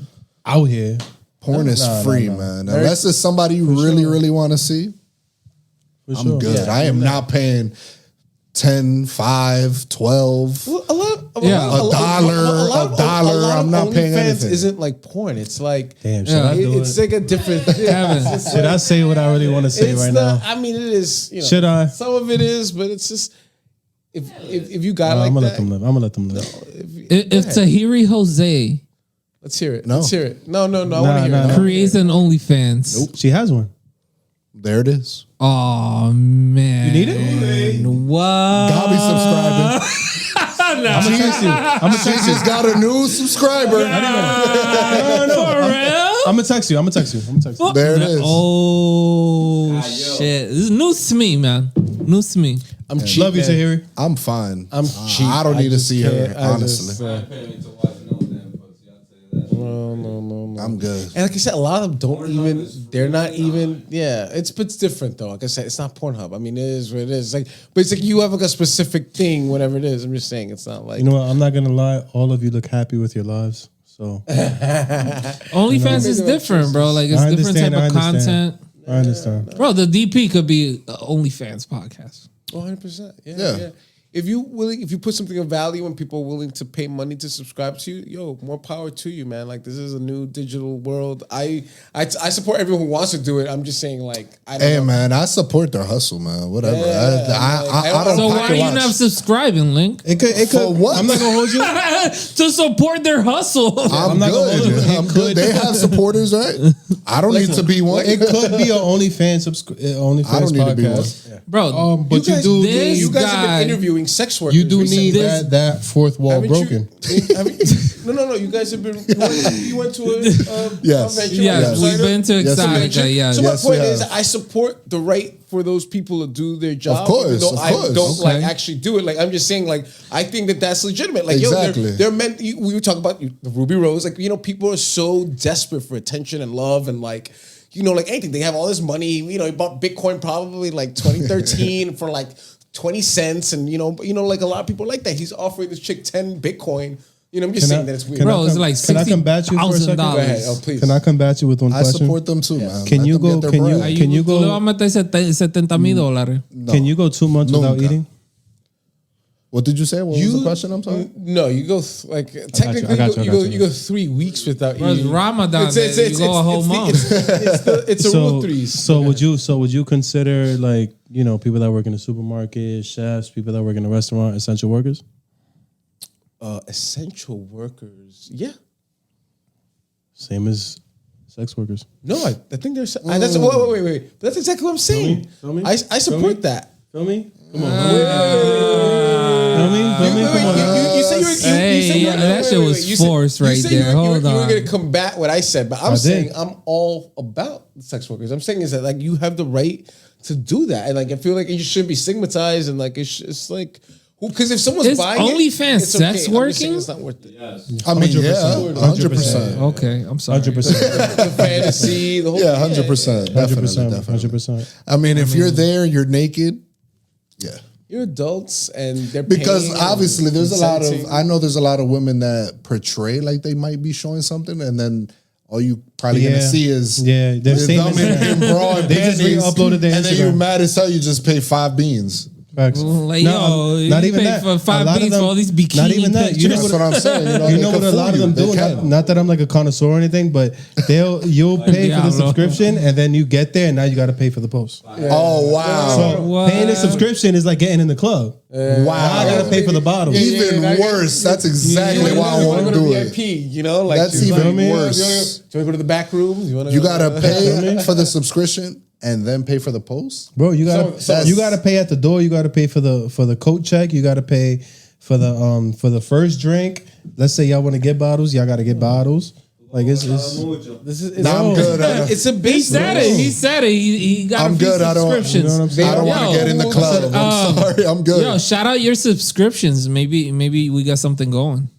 out here. porn is free, man. Unless it's somebody you really want to see, For I'm sure. good. I am not paying 10, 5, 12. A lot, Yeah. A dollar. I'm not paying OnlyFans anything. Isn't like porn. It's like Damn, should Yeah. I do it's it? like a different thing. Kevin. It's Should I say what I really want to say it's right not, now? I mean, it is. You know, Should I? Some of it is, but it's just if you got like I'm gonna that. let them live. I'm gonna let them live. If Tahiri Jose Let's hear it. No. Let's hear it. No. I want to Nah, hear nah, it. nah. creates an OnlyFans, She has one. There it is. oh man, You need it? What? Gabi subscribing. I'm gonna text you. I'm gonna She text you. just got a new subscriber. For real? I'm gonna text you. I'm gonna text you. I'm gonna text you. There it is. Oh shit! This is news to me, man. News to me. I'm cheap. Love you, man. Tahiri. I'm fine. I'm cheap. I don't need to just see her, can't. I honestly. just, no. I'm good. And like I said, a lot of them don't even. They're not even. Yeah, it's different though. Like I said, it's not Pornhub. I mean, it is what it is. Like, but it's like you have like a specific thing, whatever it is. I'm just saying, it's not like. You know what? I'm not gonna lie. All of you look happy with your lives. So OnlyFans is different, bro. Like it's I different type understand, of I understand. content, I understand. bro. The DP could be a OnlyFans podcast. 100%. Yeah. if you put something of value and people are willing to pay money to subscribe to you, yo, more power to you, man. Like this is a new digital world. I support everyone who wants to do it. I'm just saying, like, I don't know. man, I support their hustle, man. Whatever. I don't. So why are you not subscribing, Link? It could. For what? I'm not gonna hold you. To support their hustle. I'm not gonna hold you. good. I'm good. They have supporters, right? I don't need to be one. It could be an OnlyFans I don't need to be one. podcast. Bro, But you do. this You guys have guy- been interviewing sex workers. You do need recently. that fourth wall Haven't broken. No. You guys have been. You went to a Yes. convention. Yes, we've been to Yes, Exotica. Yeah. So Yes, my we point is, have. I support the right for those people to do their job. Of course, even though of I course. don't like Okay. actually do it. Like I'm just saying, like I think that's legitimate. Like Exactly. they're meant. We were talking about the Ruby Rose. Like people are so desperate for attention and love and like. Like anything, they have all this money. He bought Bitcoin probably like 2013 for like 20 cents, and like a lot of people like that. He's offering this chick 10 Bitcoin. I'm just saying that it's weird. Bro, it's like Can I combat you for a second? Go ahead. $60,000. Oh, please. Can I combat you with one I question? support them too, man. Can Let you them go- get their can you- bread. Can you go- Tú le vas a meter $70,000. Can you go 2 months without Nunca. eating? What did you say? What was the question? I'm sorry. No, you go technically I got you. you go 3 weeks without Bro, it's eating. Ramadan, man. You go a whole month. It's a rule of threes. So would you consider like people that work in the supermarket, chefs, people that work in the restaurant, essential workers? Essential workers, yeah. Same as sex workers. No, I think there's. That's wait. That's exactly what I'm saying. Feel me? I support that. Feel me? Come on. Feel me? Come on. You say you Hey, said that shit was forced right there. Hold you were on. going to combat what I said, but I'm I saying did. I'm all about sex workers. I'm saying is that like you have the right to do that, and like I feel like you shouldn't be stigmatized, and like it's like. Because if someone's Is buying OnlyFans it's okay. sex I'm just saying working? it's not worth it. I mean, 100%. yeah, 100%. Okay, I'm sorry. 100%. The fantasy, the whole Yeah, 100%. Definitely, 100%. I mean, if you're there, you're naked. Yeah. You're adults, and they're Because paying obviously and there's a lot of consenting. I know there's a lot of women that portray like they might be showing something, and then all you probably gonna see is they're the same thumb in bra and They just panties, re-uploaded their and then Instagram. you're mad as hell. You just pay 5 beans. Facts. Like, No, yo, not you even pay that. for A 5 lot of beans them- for all these bikini not even that. You know That's what- what I'm saying. You they know what can a lot of fool them you. do? They can. Not that I'm like a connoisseur or anything, but you'll pay for the Diablo. subscription and then you get there and now you got to pay for the post. Oh wow! So What? paying the subscription is like getting in the club. Wow! Now I got to pay for the bottle. Even now worse. That's exactly why I You want wanna to go do to it. VIP, like That's you even like, worse. Do you want to go to the back rooms? You gotta pay for the subscription and then pay for the post. Bro, you got So- to you got to pay at the door, you got to pay for the coat check, you got to pay for the first drink. Let's say y'all want to get bottles, y'all got to get bottles. Like it's This is Nah, I'm good. It's a He business. said it. He said it. He got I'm a few good. I don't- subscriptions. You know what I'm saying? I don't want Yo, to get in the club. I'm sorry. I'm good. Yo, shout out your subscriptions. Maybe we got something going.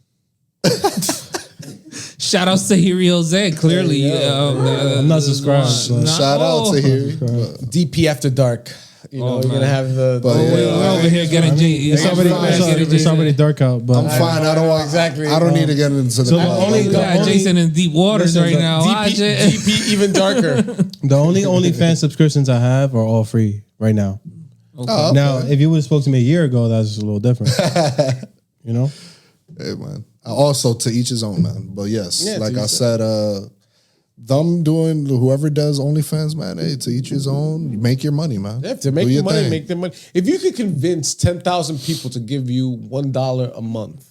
Shout outs to Hiri Jose. Clearly, I'm not subscribed. So. Shout out to here. DP After Dark. You're man. gonna have the. But yeah, We're over here getting It's already dark out, but I'm fine. I don't want. Exactly. I don't need to get into the. So the club. only- We got Jason in deep waters Listen, right now. Watch it. DP even darker. the only OnlyFans subscriptions I have are all free right now. Oh, Now, if you would have spoke to me a year ago, that's a little different. You know? Hey man. Also to each his own, man. But yes, Yeah, to like each I his said, them doing whoever does OnlyFans, man. Hey, to each his own. You make your money, man. They have to make Do your your money, thing. make their money. If you could convince 10,000 people to give you $1 a month,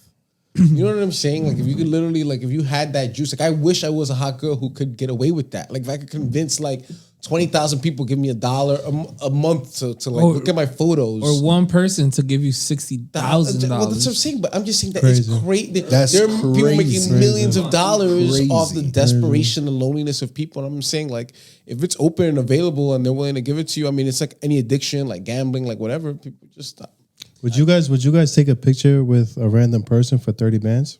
you know what I'm saying? Like if you could literally, like if you had that juice, like I wish I was a hot girl who could get away with that. Like if I could convince like 20,000 people give me $1 a month to like look at my photos. Or one person to give you $60,000. Well, that's what I'm saying, but I'm just saying that Crazy. it's great. That's there are people crazy. making millions of dollars Crazy. off the desperation and loneliness of people. And I'm saying, like, if it's open and available and they're willing to give it to you, I mean, it's like any addiction, like gambling, like whatever. People just stop. Would you guys take a picture with a random person for 30 bands?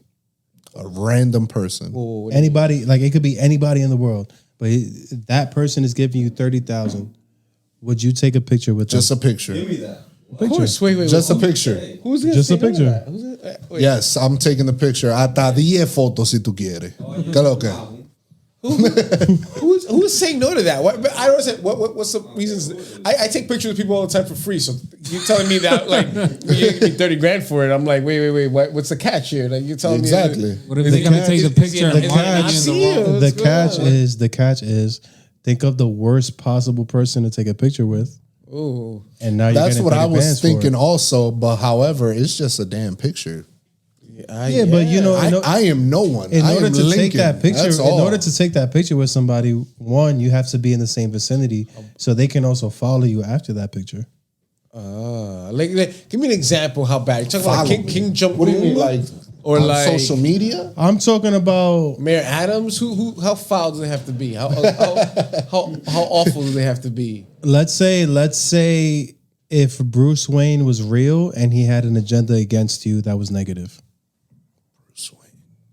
A random person. Whoa, Anybody, like it could be anybody in the world, but that person is giving you 30,000. Would you take a picture with Just them? a picture. of course, wait. Just a picture. Who's gonna Just say a picture. no to that? Who's gonna, wait, Yes, I'm taking the picture. Hasta 10 fotos si tú quieres. ¿Qué lo que? who's who's saying no to that? What, but I don't understand. What's the reasons? I take pictures of people all the time for free. So you're telling me that like you give me 30 grand for it? I'm like, wait. What's the catch here? Like you're telling me What if they're gonna take the picture? The catch is think of the worst possible person to take a picture with. Ooh. And now that's what I was thinking also. But however, it's just a damn picture. But you know, I am no one. In order to take that picture, in order to take that picture with somebody, one, you have to be in the same vicinity, so they can also follow you after that picture. Like, give me an example. How bad you talking about? Like King Jong-un? What do you mean, like, or on like social media? I'm talking about Mayor Adams. Who? How foul do they have to be? How awful do they have to be? Let's say if Bruce Wayne was real and he had an agenda against you that was negative.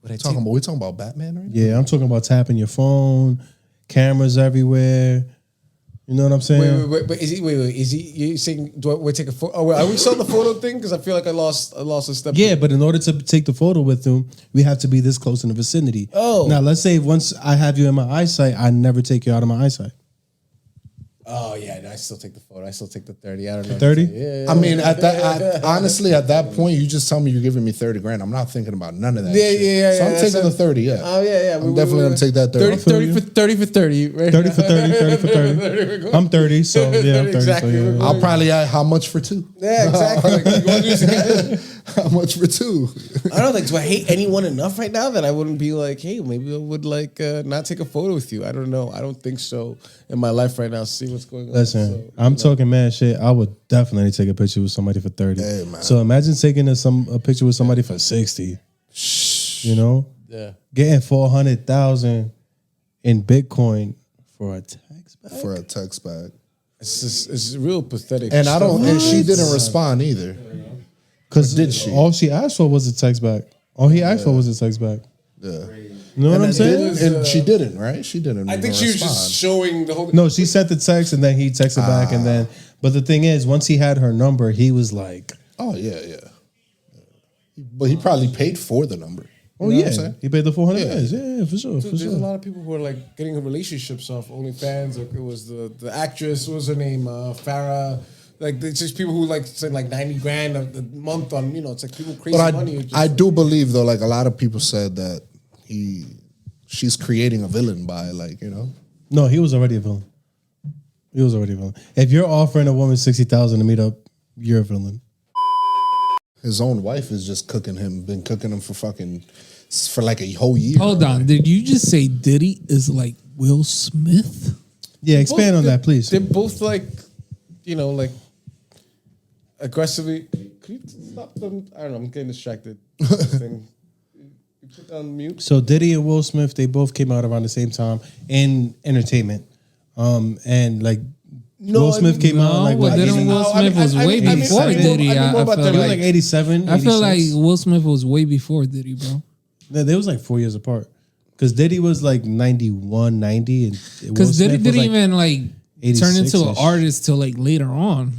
We're talking about Batman right now? Yeah, I'm talking about tapping your phone, cameras everywhere. You know what I'm saying? Wait. But is he? You saying? Do we take a photo? Oh, are we still the photo thing? Because I feel like I lost a step. Yeah, but in order to take the photo with him, we have to be this close in the vicinity. Oh, now let's say once I have you in my eyesight, I never take you out of my eyesight. Oh yeah, no, I still take the photo. I still take the 30. I don't know. 30? Yeah. I mean, honestly, at that point, you just tell me you're giving me 30 grand. I'm not thinking about none of that. Yeah. So I'm taking the 30. Yeah. Oh yeah. I'm definitely gonna take that 30. 30 for 30. Right? 30 for 30. I'm 30, so yeah, I'm 30. Exactly. So, yeah. I'll probably add how much for 2? Yeah, exactly. How much for 2? I don't think. Do I hate anyone enough right now that I wouldn't be like, hey, maybe I would like not take a photo with you? I don't know. I don't think so in my life right now. See what's going on. Listen, I'm talking mad shit. I would definitely take a picture with somebody for 30. Hey, man. So imagine taking a picture with somebody for 60. You know? Yeah. Getting 400,000 in Bitcoin for a text bag. For a text bag. It's real pathetic. And and she didn't respond either. Because did she? All she asked for was a text back. All he asked for was a text back. Yeah. You know what I'm saying? And she didn't, right? She didn't. I think she was just showing the whole. No, she sent the text and then he texted back and then. But the thing is, once he had her number, he was like, "Oh yeah." But he probably paid for the number. "Oh you know yeah, what I'm saying? he paid the $400." Yeah, for sure. Dude, there's a lot of people who are like getting relationships off OnlyFans. Like it was the actress. What was her name? Farrah. Like there's just people who like spend like 90 grand a month on. It's like people crazy money. I do believe though, like a lot of people said that she's creating a villain by No, he was already a villain. If you're offering a woman 60,000 to meet up, you're a villain. His own wife is just been cooking him for like a whole year. Hold on, did you just say Diddy is like Will Smith? Yeah, expand on that, please. They're both like, like aggressively. Could you stop them? I don't know. I'm getting distracted. Thing. You put down mute. So Diddy and Will Smith, they both came out around the same time in entertainment. And like Will Smith came out like what? Will Smith was way before Diddy. I feel like 87. I feel like Will Smith was way before Diddy, bro. Yeah, they was like 4 years apart. Because Diddy was like 91, 90, and because Diddy didn't even like turn into an artist till like later on.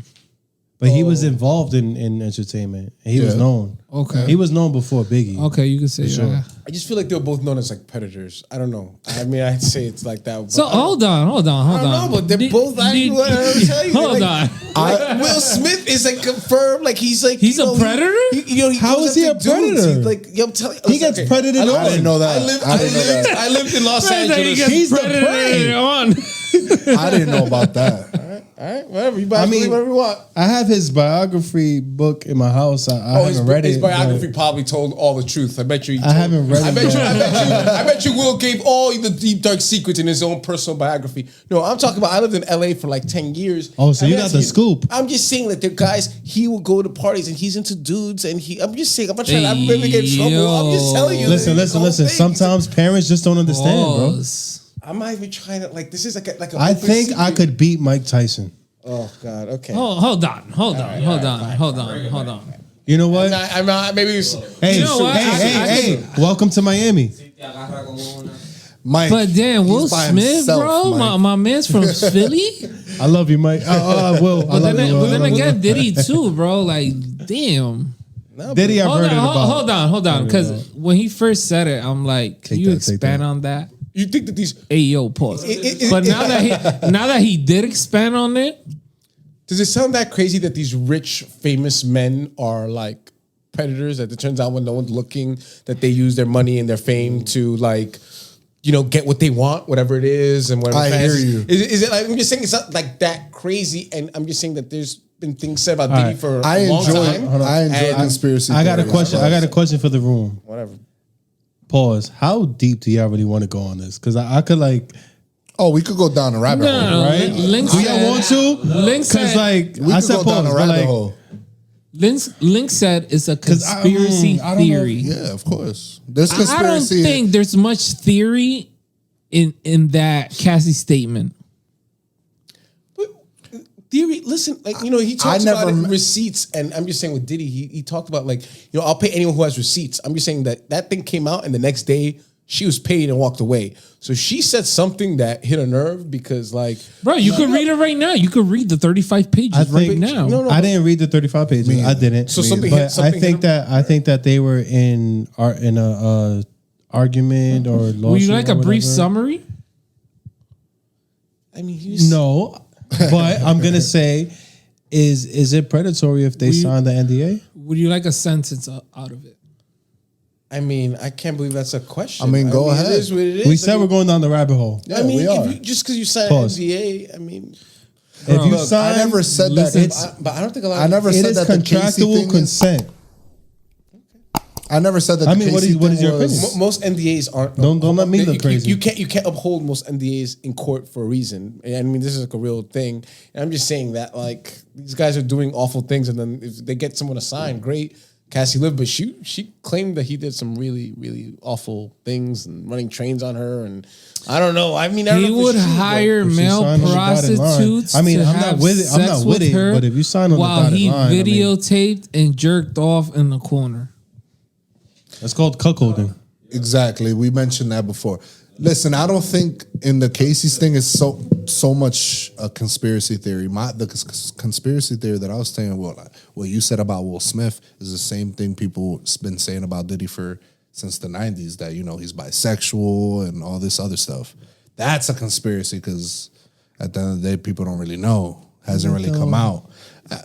But he was involved in entertainment. And he was known. Okay. He was known before Biggie. Okay, you could say that. I just feel like they were both known as like predators. I don't know. I mean, I'd say it's like that. So hold on. I don't know, but they're both. Hold on. Will Smith is like confirmed. Like he's like he's a predator. How is he a predator? Like I'm telling you, he gets predated on. I didn't know that. I lived in Los Angeles. He's the predator on. I didn't know about that. All right, whatever. You buy whatever you want. I have his biography book in my house. I haven't read it. His biography probably told all the truth. I bet you. I haven't read it. I bet you Will gave all the deep dark secrets in his own personal biography. No, I'm talking about. I lived in LA for like 10 years. Oh, so you got the scoop. I'm just saying that the guys. He will go to parties and he's into dudes and I'm just saying. I'm not trying to really get in trouble. I'm just telling you. Listen. Sometimes parents just don't understand, bro. I'm not even trying to like. This is like a. I think I could beat Mike Tyson. Oh God. Okay. Oh, hold on. You know what? I'm not. Maybe. Hey, you know what? Hey! Welcome to Miami. Mike, but damn, Will Smith, bro, my man's from Philly. I love you, Mike. Will. But then again, Diddy too, bro. Like, damn. Diddy, I've heard it about. Hold on, because when he first said it, I'm like, can you expand on that? You think that these? Hey, yo, pause. But now that he did expand on it, does it sound that crazy that these rich, famous men are like predators? That it turns out when no one's looking, that they use their money and their fame to like, get what they want, whatever it is, and whatever. I hear you. Is it like I'm just saying it's not like that crazy, and I'm just saying that there's been things said about Diddy for a long time. I enjoy conspiracy. I got a question. I got a question for the room. Whatever. Pause. How deep do y'all really want to go on this? Because I could like. Oh, we could go down a rabbit hole, right? Link Do y'all want to? Because like we I could said, go down a pause, rabbit like, hole. Link said it's a conspiracy I don't know. theory. Yeah, of course. There's I don't conspiracy. think there's much theory in that Cassie statement. Theory, listen, like, he talks about receipts, and I'm just saying with Diddy, he talked about like, I'll pay anyone who has receipts. I'm just saying that thing came out, and the next day she was paid and walked away. So she said something that hit a nerve because, like, bro, you could read it right now. You could read the 35 pages right now. No, I didn't read the 35 pages. I didn't. So something but hit, something I think that they were in a argument or lawsuit. Would you like a brief whatever. summary? I mean, he's No, but I'm gonna say, is it predatory if they sign the NDA? Would you like a sentence out of it? I mean, I can't believe that's a question. Go ahead. It is what it is. We said we're going down the rabbit hole. Yeah, we are. Just because you sign Pause. an NDA, I mean, If you Look, sign, I never said that. but I don't think a lot. I never it said is that the Casey contractual thing is- consent. I never said that. I the mean, what Casey is thing your was- opinion? Most NDAs aren't. Don't let me look crazy. You can't uphold most NDAs in court for a reason. I mean, this is like a real thing. And I'm just saying that like these guys are doing awful things, and then if they get someone to sign, great. Cassie lived, but she claimed that he did some really, really awful things and running trains on her, and I don't know. I mean, I don't He know if would it's true, hire If she male signed on the dotted line- prostitutes. I mean, to I'm not have with it. I'm sex not with it, her but if you sign on the while dotted he line, I mean- videotaped and jerked off in the corner. That's called cuckolding. Exactly. We mentioned that before. Listen, I don't think in the Casey's thing is so much a conspiracy theory. The conspiracy theory that I was saying, what you said about Will Smith is the same thing people been saying about Diddy since the 90s, that he's bisexual and all this other stuff. That's a conspiracy because at the end of the day, people don't really know. Hasn't really come out.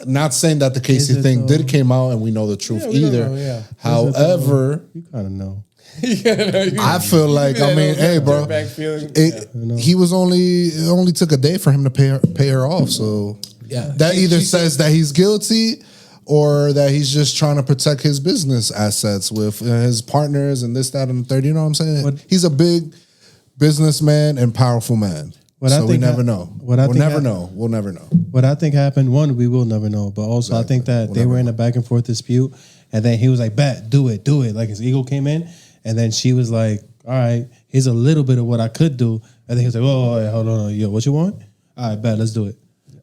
Not saying that the Casey thing did came out and we know the truth we don't either. know, yeah. However, You kind of know. I feel like, hey, bro, he was it only took a day for him to pay her off. So that either says that he's guilty or that he's just trying to protect his business assets with his partners and this, that, and the third. You know what I'm saying? He's a big businessman and powerful man. So we never know. We'll never know. What I think happened, one, we will never know. But also, I think that they were in a back and forth dispute, and then he was like, "Bet, do it." Like his ego came in, and then she was like, "All right, here's a little bit of what I could do." And then he was like, "Oh, wait, hold on, yo, what you want? All right, bet, let's do it."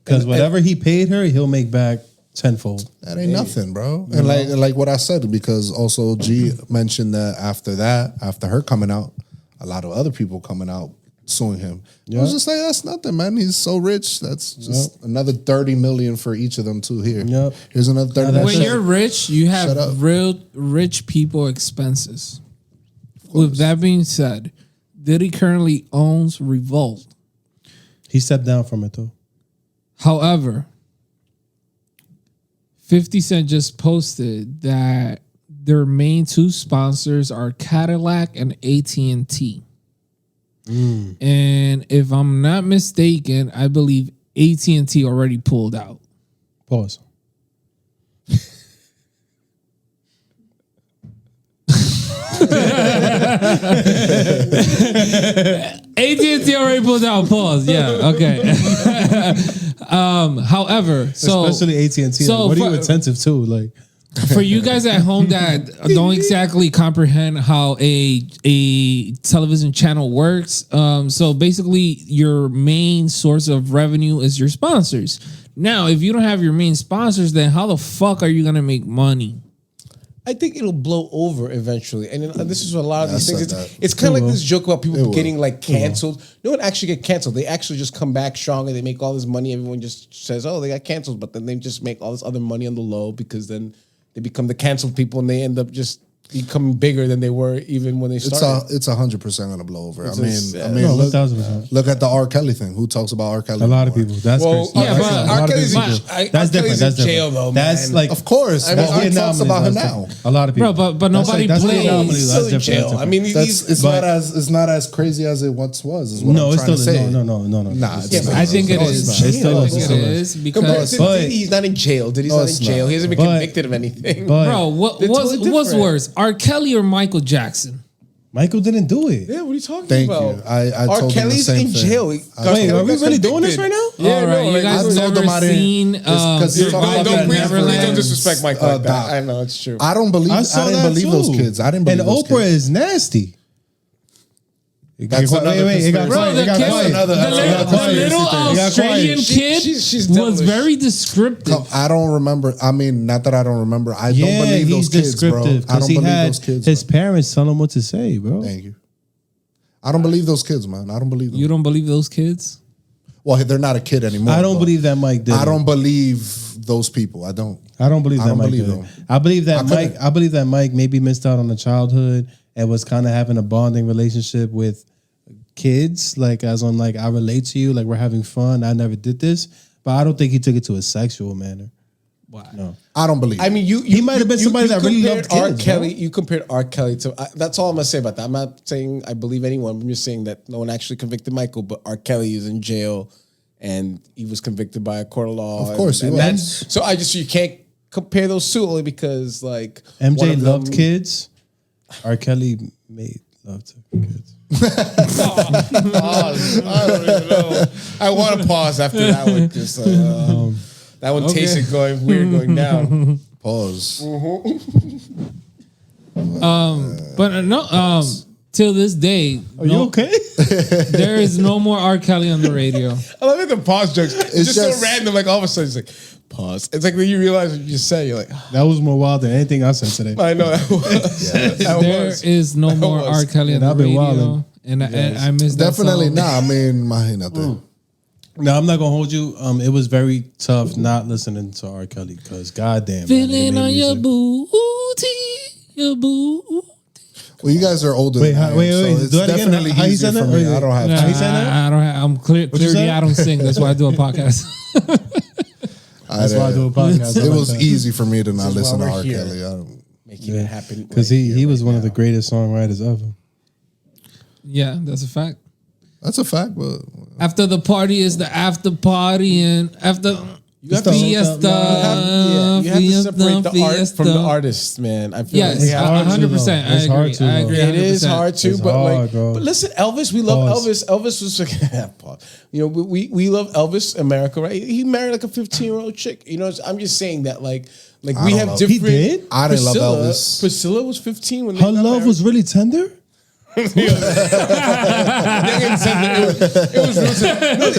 Because whatever he paid her, he'll make back tenfold. That ain't nothing, bro. And like what I said, because also G mentioned that after her coming out, a lot of other people coming out suing him. I was just like, that's nothing, man. He's so rich. That's just another 30 million for each of them too. Here's another 30 million. When you're rich, you have real rich people expenses. With that being said, Diddy currently owns Revolt. He stepped down from it though. However, 50 Cent just posted that their main two sponsors are Cadillac and AT&T. And if I'm not mistaken, I believe AT&T already pulled out. Pause. AT&T already pulled out. Pause. Yeah. Okay. However, especially AT&T. So what are you attentive to? Like, for you guys at home that don't exactly comprehend how a television channel works, so basically your main source of revenue is your sponsors. Now, if you don't have your main sponsors, then how the fuck are you gonna make money? I think it'll blow over eventually, and this is what a lot of these things. It's kind of like this joke about people getting like canceled. No one actually get canceled. They actually just come back stronger. They make all this money. Everyone just says, "Oh, they got canceled," but then they just make all this other money on the low because then they become the canceled people and they end up just become bigger than they were even when they started. It's 100% gonna blow over. It's I mean, No, look, 1000%. look at the R. Kelly thing. Who talks about R. Kelly? A lot of anymore? people. That's crazy. yeah, but A lot of Kelly's people. in- That's different. That's in jail, different. though, That's man. like, Of course, I mean, but who talks about her now? A lot of people. Bro, but That's nobody that's the plays. anomaly. He's That's still in different. jail. That's I mean, That's it's not as crazy as it once was. Is what no, I'm it's trying still to say. no. Nah, it's not. I think it No, is. it's still I is. think It's it still is compared because to But- Diddy, he's not in jail. Diddy's No, not in it's jail. not. He hasn't been But- convicted of anything. But bro, They're totally what's different. worse, R. Kelly or Michael Jackson? Michael didn't do it. Yeah, what are you talking Thank about? you. I R. told him the Kelly's same in thing. jail. Wait, are we really doing this right now? Yeah, All right, no, you guys I told them I never didn't- seen because you're talking about Don't that please Neverland. don't disrespect Mike like that. Doc. I know it's true. I don't believe. I didn't believe those kids. I didn't believe And those Oprah kids. is nasty. That's another it got conspiracy. Bro, quiet. the It got kid, quiet. the little It got Australian quiet. kid She's was devilish. very descriptive. I don't remember. I mean, not that I don't remember. I don't Yeah, believe those he's kids, bro. descriptive I don't because he believe had those kids. his bro. parents tell him what to say, bro. Thank you. I don't believe those kids, man. I don't believe them. You don't believe those kids? Well, they're not a kid anymore. I don't but believe that Mike did. I don't believe those people. I don't. I don't believe I that don't Mike believe did. them. I believe that I Mike. couldn't- I believe that Mike maybe missed out on a childhood and was kind of having a bonding relationship with kids. Like as on, like I relate to you. Like we're having fun. I never did this, but I don't think he took it to a sexual manner. Why? No. I don't believe. I mean, He might have been somebody that really compared loved R. kids, Kelly. bro. You compared R. Kelly to. That's all I'm gonna say about that. I'm not saying I believe anyone. I'm just saying that no one actually convicted Michael, but R. Kelly is in jail, and he was convicted by a court of law. Of course he was. that's- So I just you can't compare those two only because like one MJ of loved them- kids. R. Kelly made love to kids. Pause. I don't even know. I want to pause after that one. Just that one tasted going weird going down. Pause. But no, till this day, Are you okay? there is no more R. Kelly on the radio. I love the pause jokes. It's just just- so random. Like all of a sudden, it's like pause. It's like when you realize what you just say. You're like, That was more wild than anything I said today. I know that was. That There was. is no more was. R. Kelly on And the I've been radio, wildin'. and I miss that Definitely song. not. I mean, imagínate. No, I'm not gonna hold you. It was very tough not listening to R. Kelly because goddamn, man, he Feeling made on your music. booty, your booty. Well, you guys are older. Wait, than I am, wait, so it's do it again. definitely How you easier said for that? me. Wait, I don't have. How time. you saying that? I don't have. I'm you clearly say? I don't sing. That's why I do a podcast. That's why I do a podcast. It was easy for me to not This is listen to why we're R. here. Kelly. I don't, Making it happen because right he here, was right one of the now. greatest songwriters ever. Yeah, that's a fact. that's a fact, but After the party is the after party, and after You have to- fiesta, You have to separate the art fiesta. from the artist, man. I feel Yes, like we have hard to, 100%. though. It's I hard agree. to, I though. agree. It is 100%. hard too, It's but hard, bro. but listen, Elvis, we love Pause. Elvis. Elvis was like, pause. You know, we love Elvis, America, right? He married like a 15-year-old chick. You know, I'm just saying that, like we don't have know. different. He did? I didn't love Priscilla- Elvis. Priscilla was 15 when they Her got love married. was really tender. It was real. No,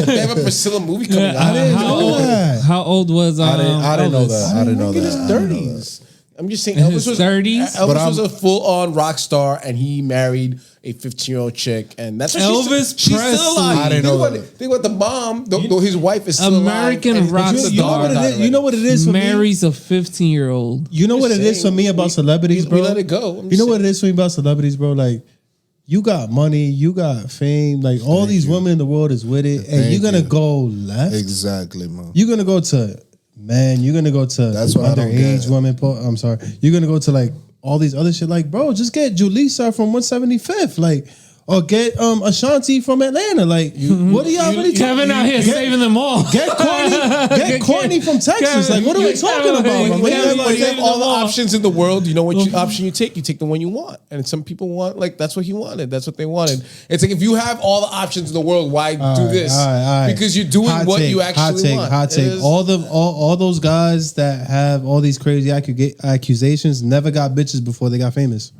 they have a Priscilla movie coming out. I didn't How know old, that. how old was I didn't know Elvis? that. I didn't know In his that. I didn't know that. 30s. I'm just saying, In Elvis his was 30s? But Elvis was a full-on rock star, and he married a 15-year-old chick, and that's why Elvis she's still alive. Presley. I didn't know Think that. about it. Think about the mom, though his wife is still American alive. and rock he's a You know star. what it is? You know what it is for me? Marries a 15-year-old. You know what it is for me about celebrities, bro? We let it go. I'm You know just what it is for me about celebrities, bro? Like, you got money, you got fame, like all these women in the world is with it, and Thank you're gonna you. go left. Exactly, man. You're gonna go to men. You're gonna go to That's what I don't underage get. women. I'm sorry. You're gonna go to like all these other shit. Like, bro, just get Julissa from 175th, like, or get Ashanti from Atlanta. Like, what are y'all really talking? Kevin out here saving them all. Get Courtney from Texas. Like, what are we talking about? my man? when Like, you have all the options in the world, you know what option you take. You take the one you want, and some people want like that's what he wanted. That's what they wanted. It's like if you have all the options in the world, why do this? All right. Because you're doing Hot what take, you actually want. Hot It take. is- All those guys that have all these crazy accusations never got bitches before they got famous.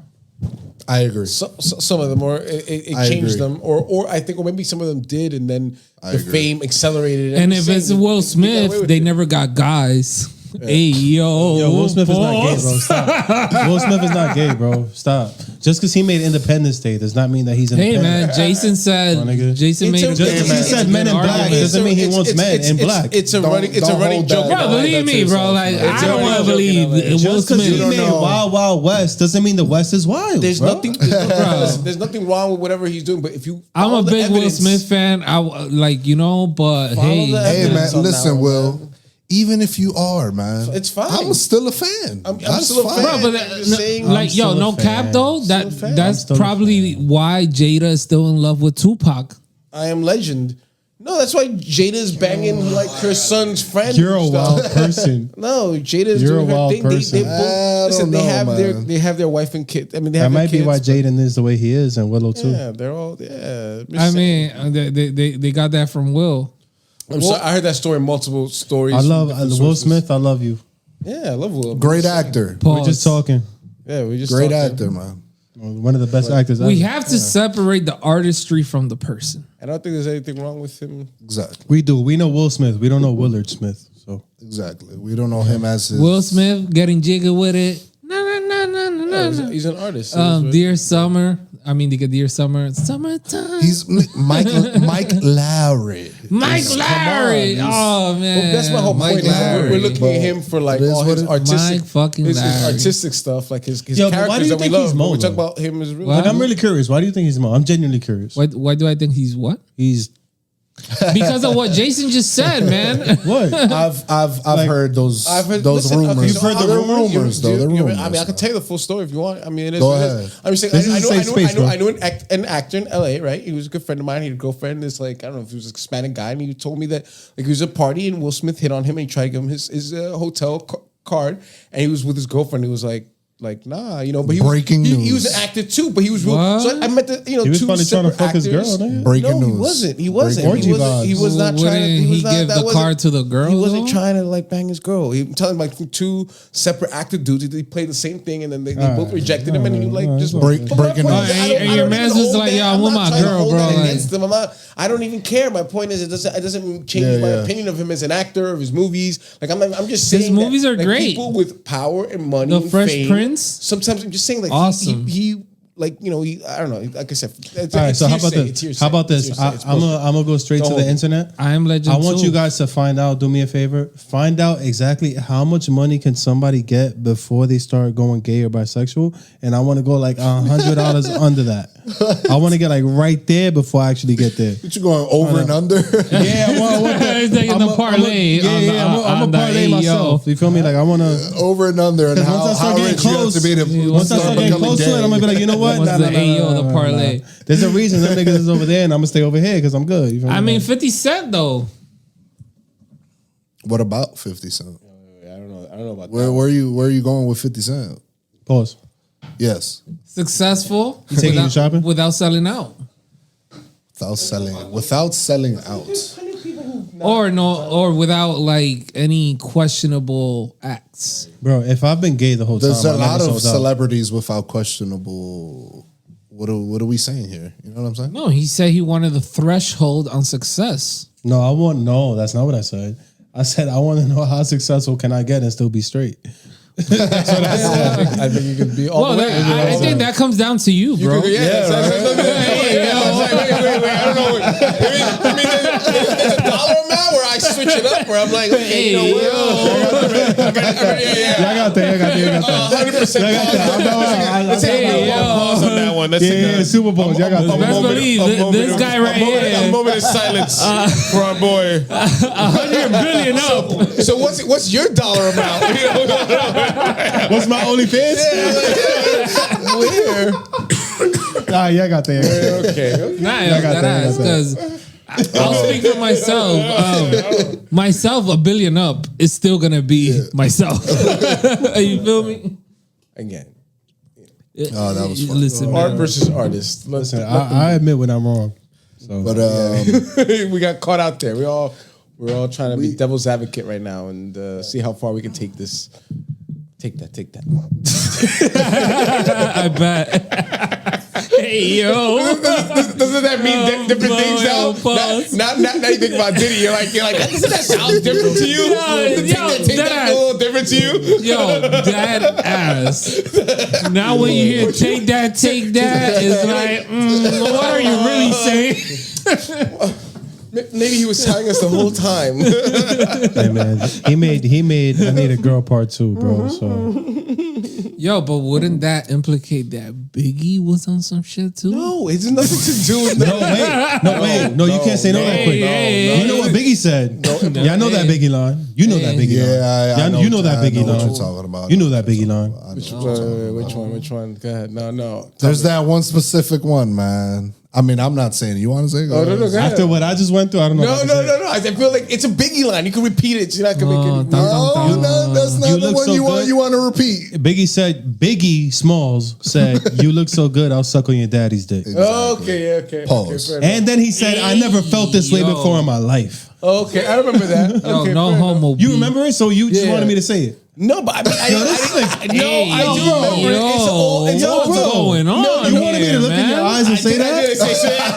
I agree. some of them, or it I changed agree. them, or I think, or maybe some of them did, and then the agree. fame accelerated. And I'm if saying it's they Will got away Smith, with they it. never got guys. Hey, yo, Will Smith is not gay, boss. bro. Stop. Will Smith is not gay, bro. Stop. Just because he made Independence Day does not mean that he's Hey, independent. man, Jason said, My nigga. Jason made It's a a- Just because he It's said a men in good black argument. doesn't mean he wants men in black. It's a Don't- running don't running hold joke. that. Bro, believe me, bro. Like, It's I don't a want to joke believe in LA. Will Just because Smith. he made know. Wild Wild West doesn't mean the West is wild. There's bro. nothing. There's nothing wrong with whatever he's doing. But if you, I'm follow a the big Will evidence- Smith fan. But Follow hey, the Hey evidence man, on listen, that one, Will. man. Even if you are, man, It's fine. I'm still a fan. I'm That's still a fine. fan. bro, but I'm just saying- like, yo, still a no fan. cap though. Still a That fan. that's still a probably why Jada is still in love with Tupac. I am legend. No, that's why Jada's banging like her son's friend. You're a and stuff. wild person. No, Jada's You're doing a her wild thing. person. They both, listen, don't they know, have man. they have their wife and kid. I mean, they That have might their be why kids, but- Jaden is the way he is, and Willow too. Yeah, they're all. Yeah, I mean, they got that from Will. I'm sorry, I heard that story in multiple stories. I from love different Will sources. Smith. I love you. Yeah, I love Will. Great actor. Pause. We're just talking. Yeah, we just Great talking. actor, man. One of the best actors. We ever. have to separate the artistry from the person. I don't think there's anything wrong with him. Exactly. We do. We know Will Smith. We don't know Willard Smith. So Exactly. We don't know him as his Will Smith getting jiggy with it. No. He's an artist. Dear Summer. I mean, Dear Summer. Summertime. He's Mike Lowry. Mike Larry. Oh man. Well, that's my whole Mike point. Is Larry, we're looking bro. at him for like It is all what his it- artistic, Mike fucking his Larry. artistic stuff, like his Yo, but why do characters you that we think love. he's But we Mo, talk though? about him as real. What? like, I'm really curious. Why do you think he's Mo? I'm genuinely curious. Why do I think he's what? He's Because of what Jason just said, man. what? I've heard those those listen, okay, rumors. so how- They're you- rumors, though. They're rumors. I mean, I can tell you the full story if you want. I mean, it is. Go what it is. ahead. I'm just saying. This is a safe space, bro. I knew an actor in LA, right? He was a good friend of mine. He had a girlfriend. This like I don't know if he was a Hispanic guy, and he told me that like he was at a party and Will Smith hit on him and he tried to give him his hotel card, and he was with his girlfriend. He was like nah, you know. But Breaking he was news. an actor too, but he was real. What? So I met the He was two probably trying to separate fuck his girl, actors. nigga. Breaking No, news. he wasn't. He Breaking wasn't. news. He was not Wouldn't trying. he was not, give that the wasn't- card to the girl, He wasn't though? trying to like bang his girl. He telling like from two separate actor dudes. They played the same thing, and then they both rejected him, and he like just Breaking But my point news. is, I don't- And I your don't man's even just hold like, that. yo, I'm I'm with not my trying to girl, hold bro, that like- against him. I don't even care. My point is, it doesn't change my opinion of him as an actor of his movies. Like I'm just saying His movies that, are like, great. People with power and money, The and Fresh fame, Prince? Sometimes I'm just saying like Awesome. he like you know I don't know. Like I said, it's, All right. it's So how about hearsay, it's this? hearsay, How about it's this? hearsay, it's I'm bullshit. gonna go straight Don't to hold the it. internet. I am legend. I want too. you guys to find out. Do me a favor. Find out exactly how much money can somebody get before they start going gay or bisexual, and I want to go like $100 under that. I want to get like right there before I actually get there. What you going over and under? Yeah, I want that. He's taking the parlay. I'm a parlay myself. You feel me? Like I want to. Over and under, and Once how, I start how getting rich you have close, to be to once I start getting becoming close to it, I'm gonna be like, you know what? What's the AO, the parlay? There's a reason them niggas is over there, and I'm gonna stay over here because I'm good. You feel me? I mean, 50 Cent though. What about 50 Cent? I don't know about Where are you going with 50 Cent? Pause. Yes, Successful taking you shopping? without selling out. without selling out. Or without like any questionable acts. Bro, if I've been gay the whole There's time, a lot of sold out. celebrities without questionable. What are we saying here? You know what I'm saying? No, he said he wanted the threshold on success. No, that's not what I said. I said I want to know how successful can I get and still be straight. I think you could be all Well, the way. I think that comes down to you, bro. Yeah, wait, I don't know. I mean, there's a dollar amount where I switch it up, where I'm like, okay, you know what? I got that. 100%. Let's take a pause on that one. Let's take Yeah, a Super Bowls. Y'all got Best that. believe this guy right a here, moment of silence for our boy. 100 billion up. So what's your dollar amount? What's my OnlyFans? Where? Nah, y'all got that. Okay. Nah, got that. because I'll speak for myself. Myself, a billion up is still gonna be myself. You feel me? Again, Oh, that was fun. Listen, art man. versus artist. Listen, I admit when I'm wrong. So, But We got caught out there. We're all trying to be devil's advocate right now and see how far we can take this. Take that. I bet. Hey, yo. Doesn't that mean different things now? Now you think about Diddy, you're like, doesn't that sound different to you? Take that a little different to you? Yo, that ass. Now when you hear take that, it's like, what are you really saying? Maybe he was telling us the whole time. Hey man, he made I Need a Girl Part 2, bro. So Yo, but wouldn't that implicate that Biggie was on some shit too? No, it's nothing to do with that. No, you can't say no that quick. You know what Biggie said? Yeah, I know that Biggie line. You know that Biggie line. Yeah, you know that Biggie line. What you're talking about. You know that Biggie line. Which one? Go ahead. No. There's that one specific one, man. I mean, I'm not saying it. You want to say it? No, go ahead. After what I just went through, I don't know. No. I feel like it's a Biggie line. You can repeat it. You're not gonna make it. No, that's not the one you want to repeat. Biggie Smalls said, "You look so good, I'll suck on your daddy's dick." Exactly. Okay. Pause. Okay, And then he said, "I never felt this way before in my life." okay, I remember that. Yo, Okay, no homo. You remember it? So you just wanted me to say it. No, but I mean, I do remember it. It's all what's going on? No, you wanted me to look in your eyes and say that?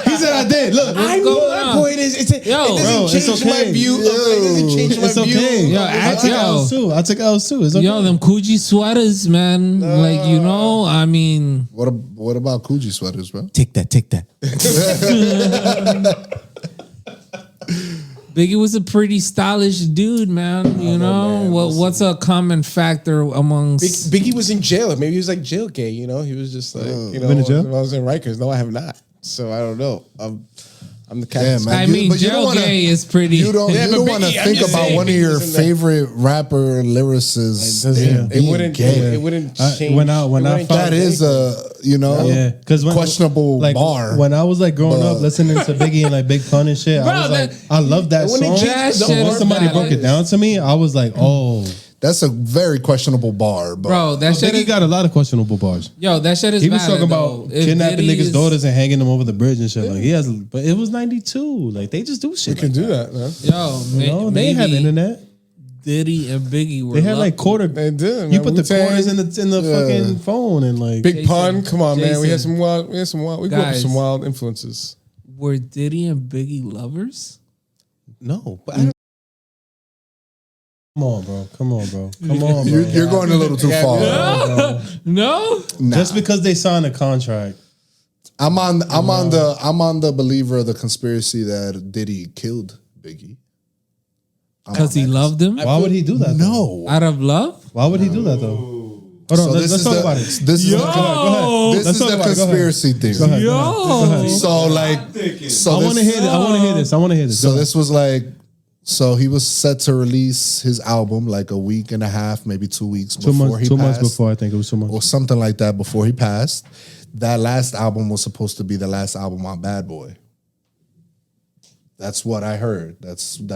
He said I did. Look, I know my point is, it doesn't change my view. It doesn't change my view. Okay. Yo, I took L's too. It's okay. Yo, them Coogee sweaters, man. Like, I mean. What about Coogee sweaters, bro? Take that. Biggie was a pretty stylish dude, man. You know, man, what's a common factor amongst Biggie was in jail. Maybe he was like jail gay. You know, he was just like been in jail? I was in Rikers. No, I have not. So I don't know. I'm the cat. Man. I mean, jail gay is pretty. You don't want to think about one of your favorite rapper lyricists. It wouldn't change. When I found that is a questionable bar. When I was like growing up listening to Biggie and like Big Pun and shit, I was like, I love that song. When somebody broke it down to me, I was like, oh. That's a very questionable bar, bro. That shit Biggie got a lot of questionable bars. Yo, that shit is. He was talking about kidnapping niggas' daughters and hanging them over the bridge and shit. Yeah. Like he has, but it was 92. Like they just do shit. You can do that, man. Yo, they have internet. Diddy and Biggie were. They had like quarter. They did. You put the quarters in the fucking phone and like Big Pun. Come on, man. We had some wild. We grew up with some wild influences. Were Diddy and Biggie lovers? No, but I don't. Come on, bro. You're going a little too far. No. Just because they signed a contract. I'm on the believer of the conspiracy that Diddy killed Biggie. Because he loved him? Why would he do that? No. Out of love? Why would he do that though? Hold on, let's talk about it. This is the conspiracy theory. Yo. So I want to hear this. So this was like, so he was set to release his album like a week and a half, maybe 2 weeks before he passed. 2 months before, I think it was 2 months. Or something like that before he passed. That last album was supposed to be the last album on Bad Boy. That's what I heard. That's what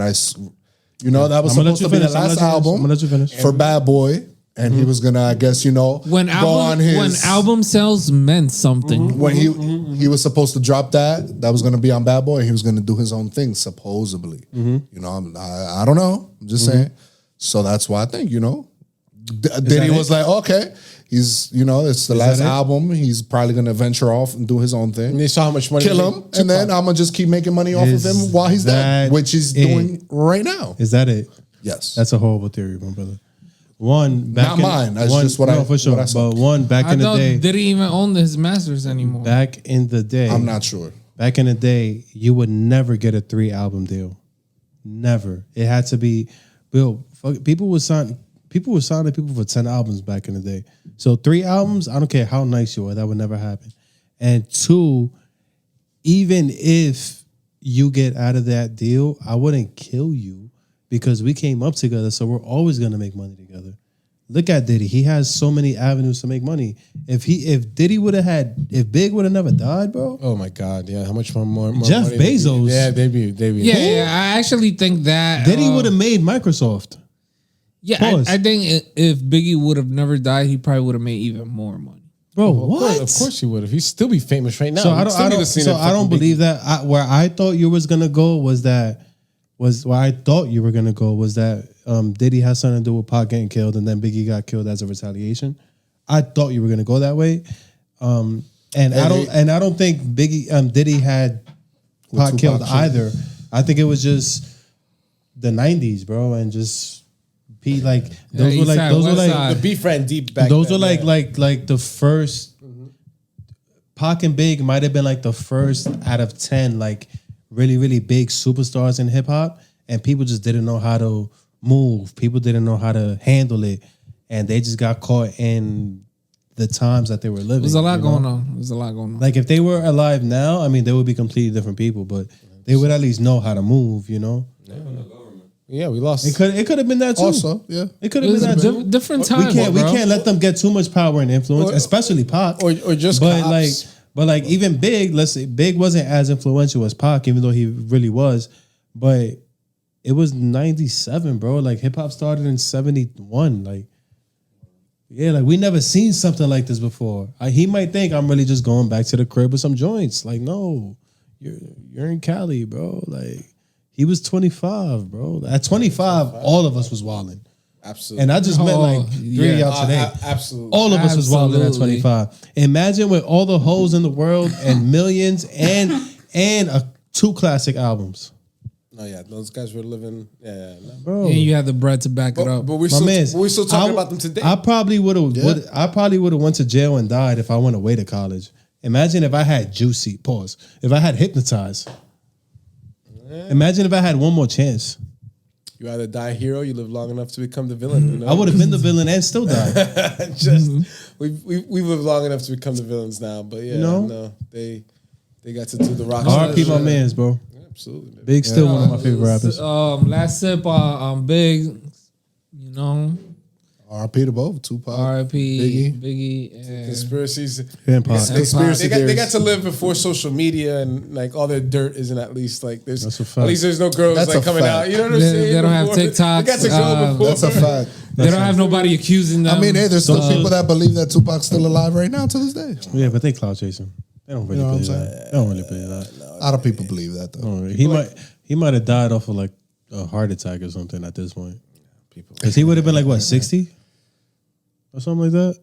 I, that was supposed to be the last album for Bad Boy. And he was gonna, I guess, when album sales meant something. When he was supposed to drop that was gonna be on Bad Boy, and he was gonna do his own thing, supposedly. I don't know. I'm just saying. So that's why I think, Diddy was like, okay, he's, it's the last album. He's probably gonna venture off and do his own thing. And they saw how much money kill him, and then I'm gonna just keep making money off of him while he's dead, which he's doing right now. Is that it? Yes. That's a horrible theory, my brother. One back not mine. That's just what I for sure. What I saw. But one back in the day, didn't even own his masters anymore. Back in the day, I'm not sure. Back in the day, you would never get a 3-album deal. Never. It had to be. Bill, people were signing people for 10 albums back in the day. So 3 albums, I don't care how nice you are, that would never happen. And 2, even if you get out of that deal, I wouldn't kill you because we came up together, so we're always gonna make money together. Look at Diddy; he has so many avenues to make money. If Big would have never died, bro. Oh my God! Yeah, how much more Jeff money Bezos? Yeah, they'd be. Yeah, I actually think that Diddy would have made Microsoft. Yeah, I think if Biggie would have never died, he probably would have made even more money. Bro, what? Of course he would have. He'd still be famous right now. So I don't believe that. Where I thought you was gonna go was that. Diddy has something to do with Pac getting killed, and then Biggie got killed as a retaliation. I thought you were gonna go that way. And I don't think Diddy had Pac killed either. I think it was just the 90s, bro, and just Pete like those were like the beef ran deep back. Those were like the first. Pac and Big might have been like the first out of 10 like really really big superstars in hip hop, and people just didn't know how to move. People didn't know how to handle it, and they just got caught in the times that they were living. There's a lot going on. There's a lot going on. Like if they were alive now, I mean, they would be completely different people, but they would at least know how to move, you know. Yeah, we lost. It could have been that too. Also, yeah, it could have been that too. Different time. We can't let them get too much power and influence, especially Pac. Or just cops. But like even Big, let's say Big wasn't as influential as Pac, even though he really was. But it was 97, bro. Like hip hop started in 71. Like, yeah, like we never seen something like this before. He might think I'm really just going back to the crib with some joints. Like, no, you're in Cali, bro. Like. He was 25, bro. At 25, all of us was wilding. Absolutely. And I just met like three of y'all today. Absolutely. All of us was wilding at 25. Imagine with all the hoes in the world and millions and 2 classic albums. Oh yeah, those guys were living. Bro. And you had the bread to back it up. But we're still talking about them today. I probably would have went to jail and died if I went away to college. Imagine if I had Juicy. Pause. If I had Hypnotized. Imagine if I had one more chance. You either die a hero, you live long enough to become the villain. You know? I would have been the villain and still died. We've lived long enough to become the villains now, but yeah, no, they got to do the rock. R.I.P. my mans, bro. Yeah, absolutely, man. Big still one of my favorite rappers. Last sip on Big, you know. R.I.P. to both, Tupac, R.I.P. Biggie, and conspiracies. And Pac. They got to live before social media and like all their dirt isn't at least like there's at least there's no girls like coming out. You know what I'm saying? They don't have TikToks. They got to go before. That's a fact. They don't have nobody accusing them. I mean, hey, there's still people that believe that Tupac's still alive right now to this day. Yeah, but they clout chasing. They don't really believe that. They don't really believe that. A lot of people believe that though. He might have died off of like a heart attack or something at this point. Because he would have been like what, 60? Or something like that.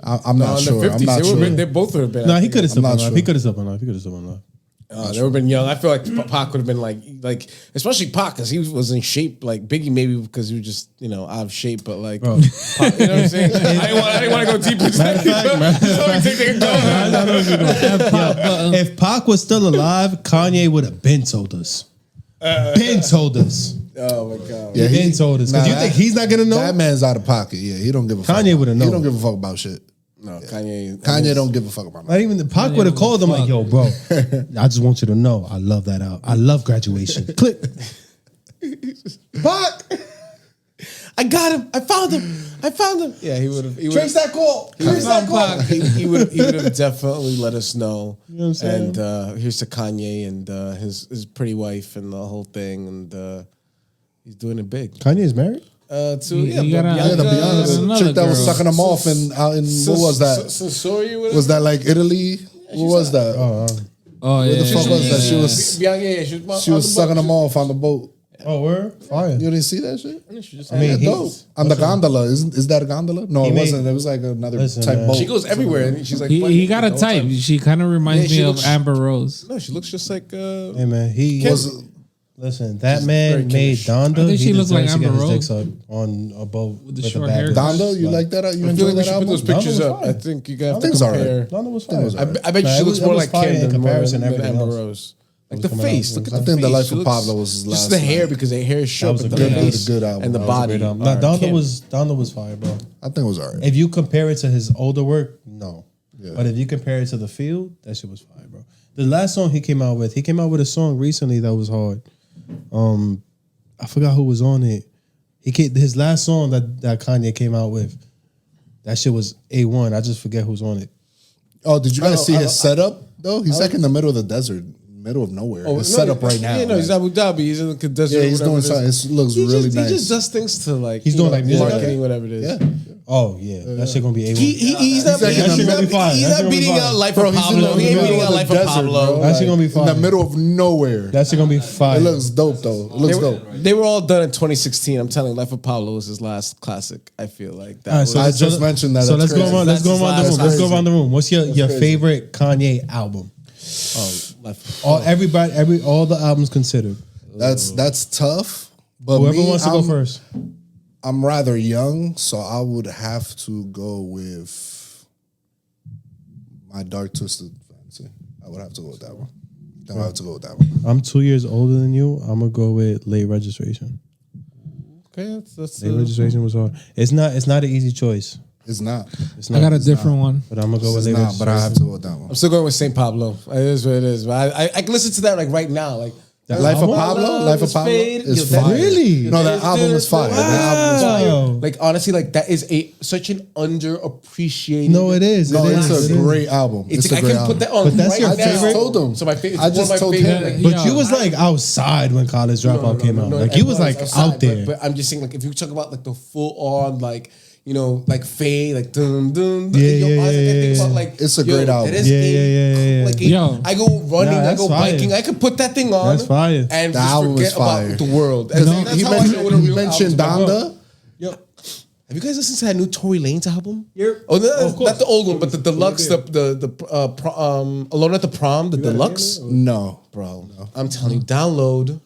I'm not sure. In the 50s, I'm not sure. they both would have been. No, he could have still been alive. sure. He could have still been alive. They would have been young. I feel like Pac would have been like especially Pac because he was in shape. Like Biggie maybe because he was just out of shape. But like Pac, you know what I'm saying? I didn't want to go deep into that. If Pac was still alive, Kanye would have been told us. Been told us. Oh my god! Yeah, he told us. Because you think he's not gonna know? That man's out of pocket. Yeah, he don't give a fuck. Kanye would have known. He don't give a fuck about shit. No, Kanye don't give a fuck about Not even the Pac would have called him like, "Yo, bro, I just want you to know, I love that out. I love Graduation." Click. Pac, I got him. I found him. Yeah, he would have. Trace that call. He would have definitely let us know. You know what I'm saying? And here's to Kanye and his pretty wife and the whole thing, and he's doing it big. Kanye's married? the Beyonce chick that was sucking him off in what was that? Was that like Italy? What was that? Oh yeah. Where the fuck was that? She was sucking him off on the boat. Oh, where? Fire. You didn't see that shit? I mean, dope. On the gondola. Is that a gondola? No, it wasn't. It was like another type boat. She goes everywhere and she's like, he got a type. She kind of reminds me of Amber Rose. No, she looks just like hey man, he was. Listen, that man made Donda. I think she looks like Amber Rose on a boat with the short hair. Donda, you like that? You enjoy that album? Put those pictures up. I think you got to compare. Donda was fire. I bet she looks more like Kim in comparison than to Amber Rose. Like the face. Look at the face. I think The Life of Pablo was his last. Just the hair because the hair is short, but the face good album. and the body. Donda was fire, bro. I think it was alright. If you compare it to his older work, no. Yeah. But if you compare it to The Field, that shit was fire, bro. The last song he came out with a song recently that was hard. I forgot who was on it. His last song that Kanye came out with, that shit was A1. I just forget who's on it. Oh, did you guys see his setup though? He's like in the middle of the desert Middle of nowhere. It's set up right now. Yeah, no, he's Abu Dhabi. He's in the desert. Yeah, he's doing something. It looks really nice. He just does things to like. He's doing like music, marketing, whatever it is. Yeah. Oh yeah, that shit gonna be A1. He's not beating out Life of Pablo. He ain't beating out Life of Pablo. That shit gonna be fire. In the middle of nowhere. That shit gonna be fire. It looks dope though. It looks dope. They were all done in 2016. I'm telling you, Life of Pablo was his last classic. I feel like that. Right, I just mentioned that. So let's go around. Let's go around the room. Let's go around the room. What's your favorite Kanye album? All the albums considered. That's tough. But whoever wants to go first. I'm rather young, so I would have to go with my Dark Twisted Fantasy. I would have to go with that one. Then I have to go with that one. I'm 2 years older than you. I'm gonna go with Late Registration. Okay, that's Late Registration was hard. It's not an easy choice. It's not. I got a different one. But I'm gonna go with It's Late not, but I have to go with that one. I'm still going with St. Pablo. It is what it is. But I can listen to that like right now. Like Life of Pablo? Life of Pablo is fire. Really? No, that album is fire. Wow. That album is fire. Like honestly, like that is such an underappreciated. No, it is. No, It it's is. a great album. It's It's a I great can album. put that on But that's right your now. favorite? I just told him. So my favorite. I just told him. Like, But Yeah. you was like outside when College Dropout came out. Like you was like out there. But I'm just saying, like if you talk about like the full on, like like Faye, like dun dun. dun Yeah, honestly, I yeah, think yeah. about, like, It's a great album. that is Yeah. Like Yo. I go running, Nah, I that's go fire. biking, I could put that thing on. That's fire. And The just album forget is fire. about the world. Because And that's he how I know what a mentioned, real mentioned album's about. Donda. Yo, have you guys listened to that new Tory Lanez album? Oh, no, not the old one, but the deluxe, Alone at the Prom, the deluxe. No, bro. No. I'm telling you, download.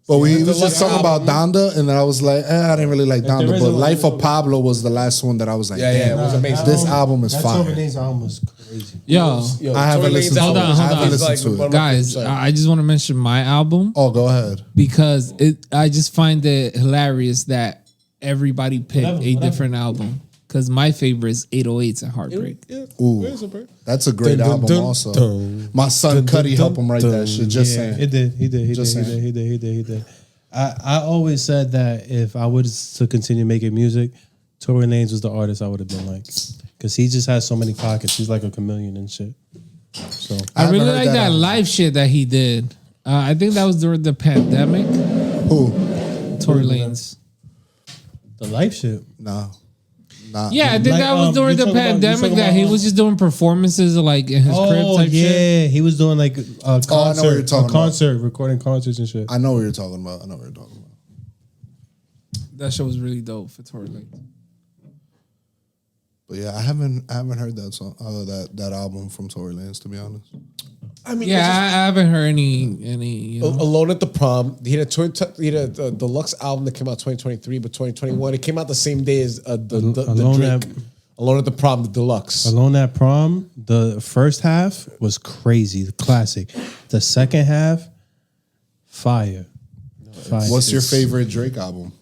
But we was the just talking about Donda, and then I was like, I didn't really like Donda. is But a- Life of Pablo was the last one that I was like, Yeah, damn, it was amazing. this album is That fire. Tory Lanez album was crazy. Yo, Yo, I haven't Tory Lanez listened to it. album Hold on, is hold on. like Listen to one of it. my guys, favorites. I just want to mention my album Oh, go ahead. because I just find it hilarious that everybody picked a different album. Because my favorite is 808s and Heartbreak. Ooh, that's a great Dun, dun, album dun, also. dun. My son Cuddy helped him write that dun. shit. Just Yeah, saying. it did. He did. Just saying. He did. I always said that if I was to continue making music, Tory Lanez was the artist I would have been like, because he just has so many pockets. He's like a chameleon and shit. So I haven't really heard like that that album. live shit that he did. I think that was during the pandemic. Who? Tory Lanez. the life shit. Nah. Yeah, I think Like, that was during you the talking about- you pandemic talking that he about- was just doing performances like in his crib type shit. yeah, he was doing like a I know what you're concert, talking recording concerts and shit. I know what you're talking about. That shit was really dope for Tory Lanez. But yeah, I haven't heard that song, that album from Tory Lanez, to be honest. I mean, Yeah, I haven't heard any. Alone at the Prom. He had a deluxe album that came out 2023, but 2021 it came out the same day as the Drake. Alone at the Prom, the deluxe. Alone at Prom, the first half was crazy, the classic. The second half, fire. What's your favorite Drake album?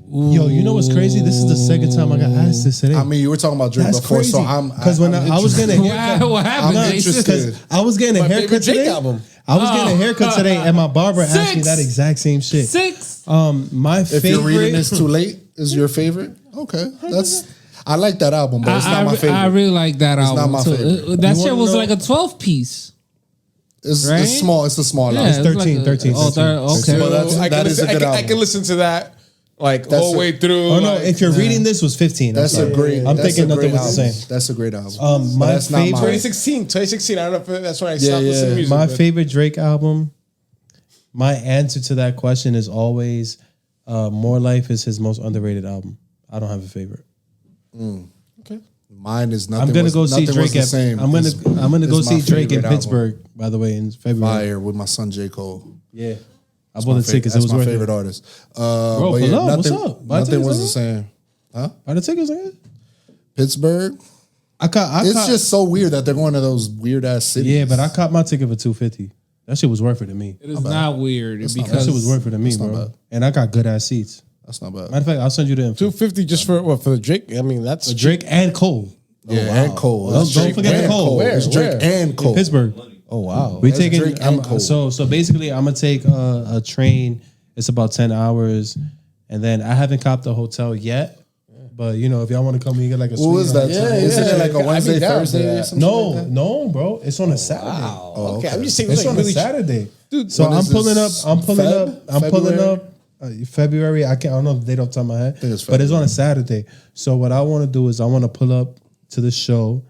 Yo, you know what's crazy? This is the second time I got asked this today. I mean, you were talking about Drake That's before, crazy. so I'm Because when I was getting a haircut, What happened? I'm Jason? interested. because I was getting a My haircut favorite Drake today. album. I was getting a haircut today, and my barber asked me 6. that exact same shit. 6. My If favorite. you're reading this too late, is your favorite? Okay, I like that album, but it's not my favorite. I really like that It's album. not my too. favorite. That You shit wanna was know- like a 12 piece. It's right? small. It's a small Yeah, album. it's 13, 13. Oh, okay. Well, that's- I can that is listen, a good I album. can listen to that like That's all the a- way through. Oh no! like, If you're reading this, was 15. That's a great. I'm that's thinking a nothing great was the album. same. That's a great album. My But that's not mine. favorite- 2016. I don't know if that's when I stopped yeah. listening to music. My but- favorite Drake album. My answer to that question is always, "More Life" is his most underrated album. I don't have a favorite. Okay. Mine is nothing. I'm gonna go see nothing Drake was the at. same. I'm gonna go It's my see Drake in favorite album. Pittsburgh. By the way, in February. Fire with my son J. Cole. Yeah, I That's bought my the tickets. It That's was my worth favorite it. artist. Bro, But pull yeah, up. What's nothing, up? Buy nothing tickets, was the nigga. same. Buy the tickets, nigga. Pittsburgh. It's just so weird that they're going to those weird ass cities. Yeah, but I caught my ticket for $250. That shit was worth it to me. It is not weird That because shit was worth it to me, That's not bro. bad. And I got good ass seats. That's not bad. Matter of fact, I'll send you the info. 250 just for what, for the Drake. I mean, that's Drake and Cole. Yeah, and Cole. Don't It's Drake forget the and Cole. Where? It's Drake and Cole. Pittsburgh. Oh wow. We That's taking Drake and Cole. so basically I'm gonna take a train. It's about 10 hours, and then I haven't copped the hotel yet, But you know, if y'all want to come, you get like a. Who is that? Yeah, Isn't yeah. it like a Wednesday, I'd be down Thursday, for or that. something? No, like that? no, bro. It's on a Saturday. Wow. Oh, Okay. okay. I'm just saying It's like on really a Saturday, Dude, so when I'm is pulling up. this? I'm pulling Feb? up. I'm pulling February? up. February. I don't know the date off the top of my head, think it's but it's on February. a Saturday. So what I want to do is I want to pull up to the show,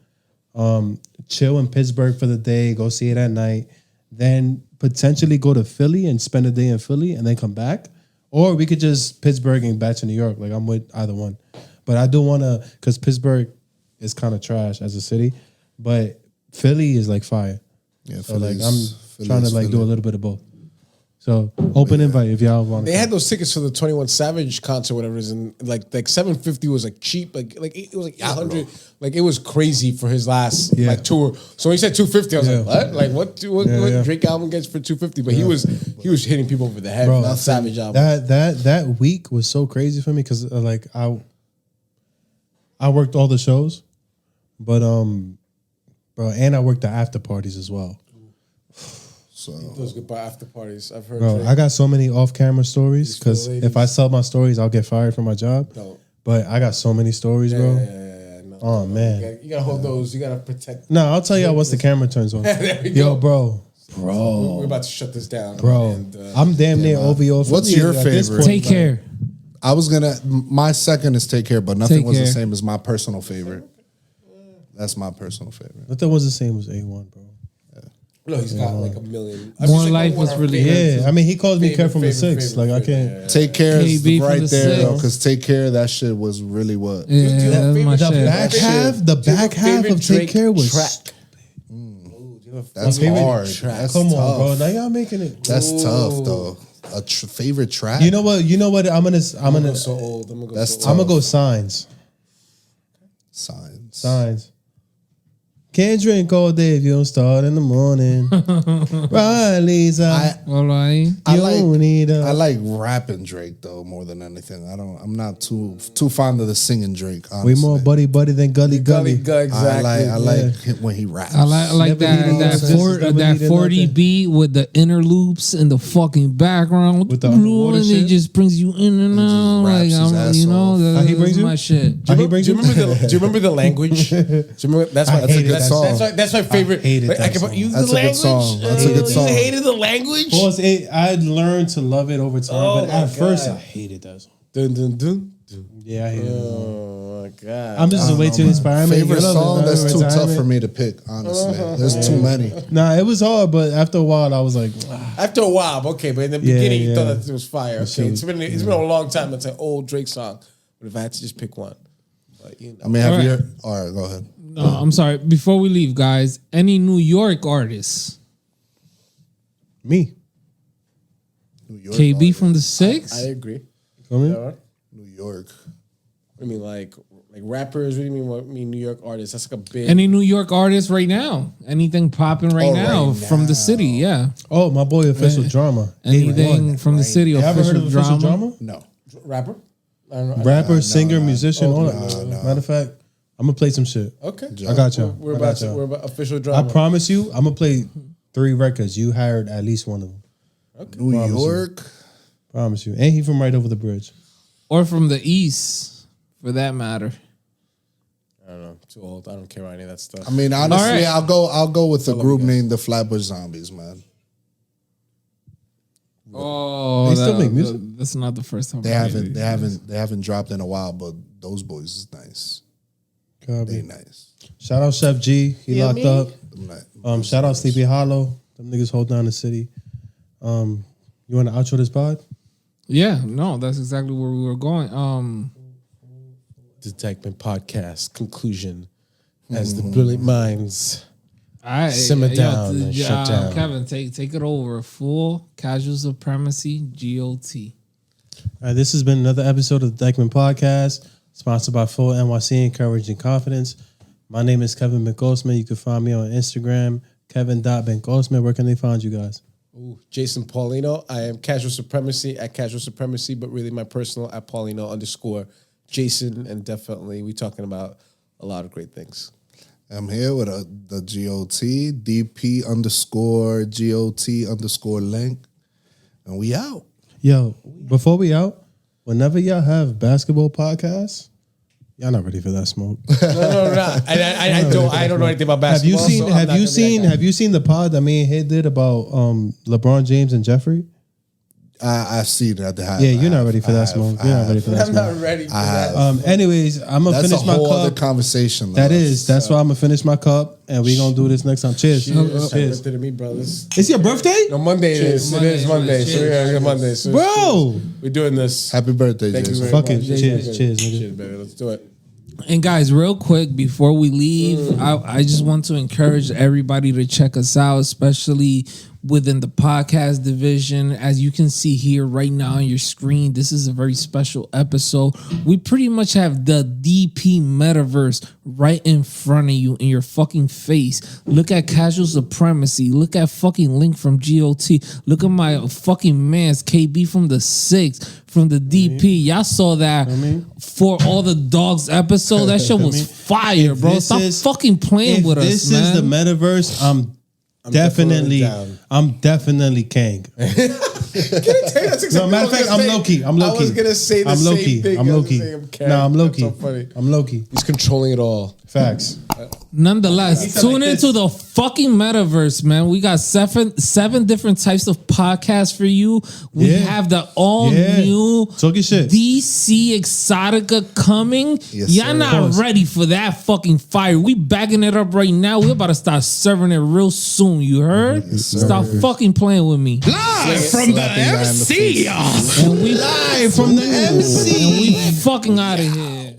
chill in Pittsburgh for the day, go see it at night, then potentially go to Philly and spend a day in Philly and then come back, or we could just Pittsburgh and back to New York. Like I'm with either one, but I do want to because Pittsburgh is kind of trash as a city, but Philly is like fire. Yeah, So like I'm trying to like do a little bit of both. So open invite if y'all want. They had those tickets for the 21 Savage concert, whatever it is, and like $750 was like cheap, like it was like 100, like it was crazy for his last like tour. So when he said 250, I was like, what? Like what Drake album gets for 250? But he was hitting people over the head. Bro, With that Savage album. That week was so crazy for me because like I worked all the shows, but bro, and I worked the after parties as well. So Those goodbye after parties. I've heard. Bro, Drake. I got so many off-camera stories because ladies. if I sell my stories, I'll get fired from my job. Don't. But I got so many stories, bro. Yeah. No, Oh, man. you gotta hold those. You gotta protect. No, I'll tell y'all once the camera turns on. There we Yo, go. bro, We're about to shut this down, bro. And, I'm damn near OVO. for What's me your at this favorite? point, Take like- care. I was my second is Take Care, but nothing Take was the Care. same as my personal favorite. That's my personal favorite. Nothing was the same as A1, bro. no, he's got like a million. More Life was really good. Yeah, I mean, he calls me Favorite, Kev from the favorite, Six. favorite, Like, I can't. favorite, Take Care is KB from right the there though, Six. because Take Care, that shit was really what. Yeah, you have that's my favorite- The shit. back half, the Do you have back a half favorite of Take Drake Care was. track? That's favorite hard. track. That's Come tough. on, bro. Now y'all making it. That's tough though. A favorite track. You know what? I'm gonna. I'm gonna go so old. I'm gonna go That's so tough. I'm gonna go Signs. Signs. Signs. Can't drink all day if you don't start in the morning. Right, Lisa. All right. I like rapping Drake though more than anything. I'm not too fond of the singing Drake. Honestly. We more buddy than gully. Exactly. I like when he raps. I like Never needed that no sense, never needed 40 nothing. beat with the interloops in the fucking background. With the underwater and shit? it just brings you in and out. raps Like his I'm, ass you know, off. that's He brings you? my shit. How he brings Do you you? remember the language? Do you remember that's my hated that's, that song. that's my favorite. hated Like, that I can song. use That's the a good language. song. That's a good song. You hated the language. Pause. I learned to love it over time, Oh but my at first God. I hated that song. Dun, dun, dun, dun. Yeah, I hated it. Oh my god! I'm just way too inspired. Favorite song that's too tough for me to pick. Honestly, there's too many. Nah, it was hard, but after a while, I was like, After a while, okay, but in the Yeah, beginning, you yeah. thought that it was fire. Okay, it's been a long time. It's an old Drake song, but if I had to just pick one, but you know, I mean, have All you? right. All right, go ahead. No, I'm sorry. Before we leave, guys, any New York artists? me. New York. KB artist. from the Six? I agree. Feel me? All right. New York. What do you mean, like rappers? What do you mean? What mean New York artists? That's like a big. Any New York artists right now? Anything popping right, Oh, now right from the city? Yeah. Oh, my boy, Official Drama. Anything from the city? You ever heard of Official Official drama? Drama? No. rapper. I don't know. Rapper, singer, musician, all that. no. Matter of fact, I'm gonna play some shit. Okay, I got y'all. We're I about got to. y'all. We're about official I drama. promise you, I'm gonna play 3 records. You hired at least one of them. New York. Promise you. And he from right over the bridge. Or from the East, for that matter. I don't know. Too old. I don't care about any of that stuff. I mean, honestly, right. I'll go with the group named the Flatbush Zombies, man. Oh, They still make music? That's not the first time. They haven't dropped in a while, but those boys is nice. They nice. Shout out Chef G. He locked up. I'm Shout out Sleepy Hollow. Them niggas hold down the city. You want to outro this pod? Yeah, no, that's exactly where we were going. The Dyckman podcast conclusion as the brilliant minds. Simmer down and shut down. Kevin, take it over. Full casual supremacy, GOT. All right, this has been another episode of the Dyckman Podcast, sponsored by Full NYC Encouraging Confidence. My name is Kevin McGoldsman. You can find me on Instagram, Kevin.BenGoldsman. Where can they find you guys? Ooh, Jason Paulino. I am Casual Supremacy at Casual Supremacy, but really my personal at Paulino_Jason. And definitely we talking about a lot of great things. I'm here with the GOT, DP_GOT_link. And we out. Yo, before we out, whenever y'all have basketball podcasts, Y'all not ready for that smoke. No. I don't know anything about basketball. Have you seen the pod that me and Hid did about LeBron James and Jeffrey? I've seen it. Yeah, you're not ready for that smoke. You're not ready for that smoke. I'm not ready for that. Anyways, I'm gonna finish my cup. That's a whole other conversation. That's why I'm gonna finish my cup, and we're gonna do this next time. Cheers. Cheers. Happy birthday to me, brothers. It's your birthday? No, Monday it is. It is Monday. So yeah, Monday. So bro, we're doing this. Happy birthday, Thank Jason. you very fuck it. much. Cheers, Cheers, baby. Let's do it. And guys, real quick before we leave, I just want to encourage everybody to check us out, especially within the podcast division. As you can see here right now on your screen, this is a very special episode. We pretty much have the DP Metaverse right in front of you in your fucking face. Look at Casual Supremacy. Look at fucking Link from GOT. Look at my fucking man's KB from the 6 from the DP. Y'all saw that For All the Dogs episode. That shit was fire, bro. Stop fucking playing with us, man. This is the Metaverse. I'm definitely Kang. No, matter of fact, I'm Loki. I was gonna say the same thing. I'm Loki. No, I'm Loki. That's so funny. I'm Loki. He's controlling it all. Facts. Nonetheless, tune into the fucking Metaverse, man. We got seven different types of podcasts for you. We have the all new talking shit DC Exotica coming. Y'all not ready for that fucking fire. We bagging it up right now. We're about to start serving it real soon. You heard? Stop fucking playing with me. Live from the MC. And we live from the MC. And we fucking out of here.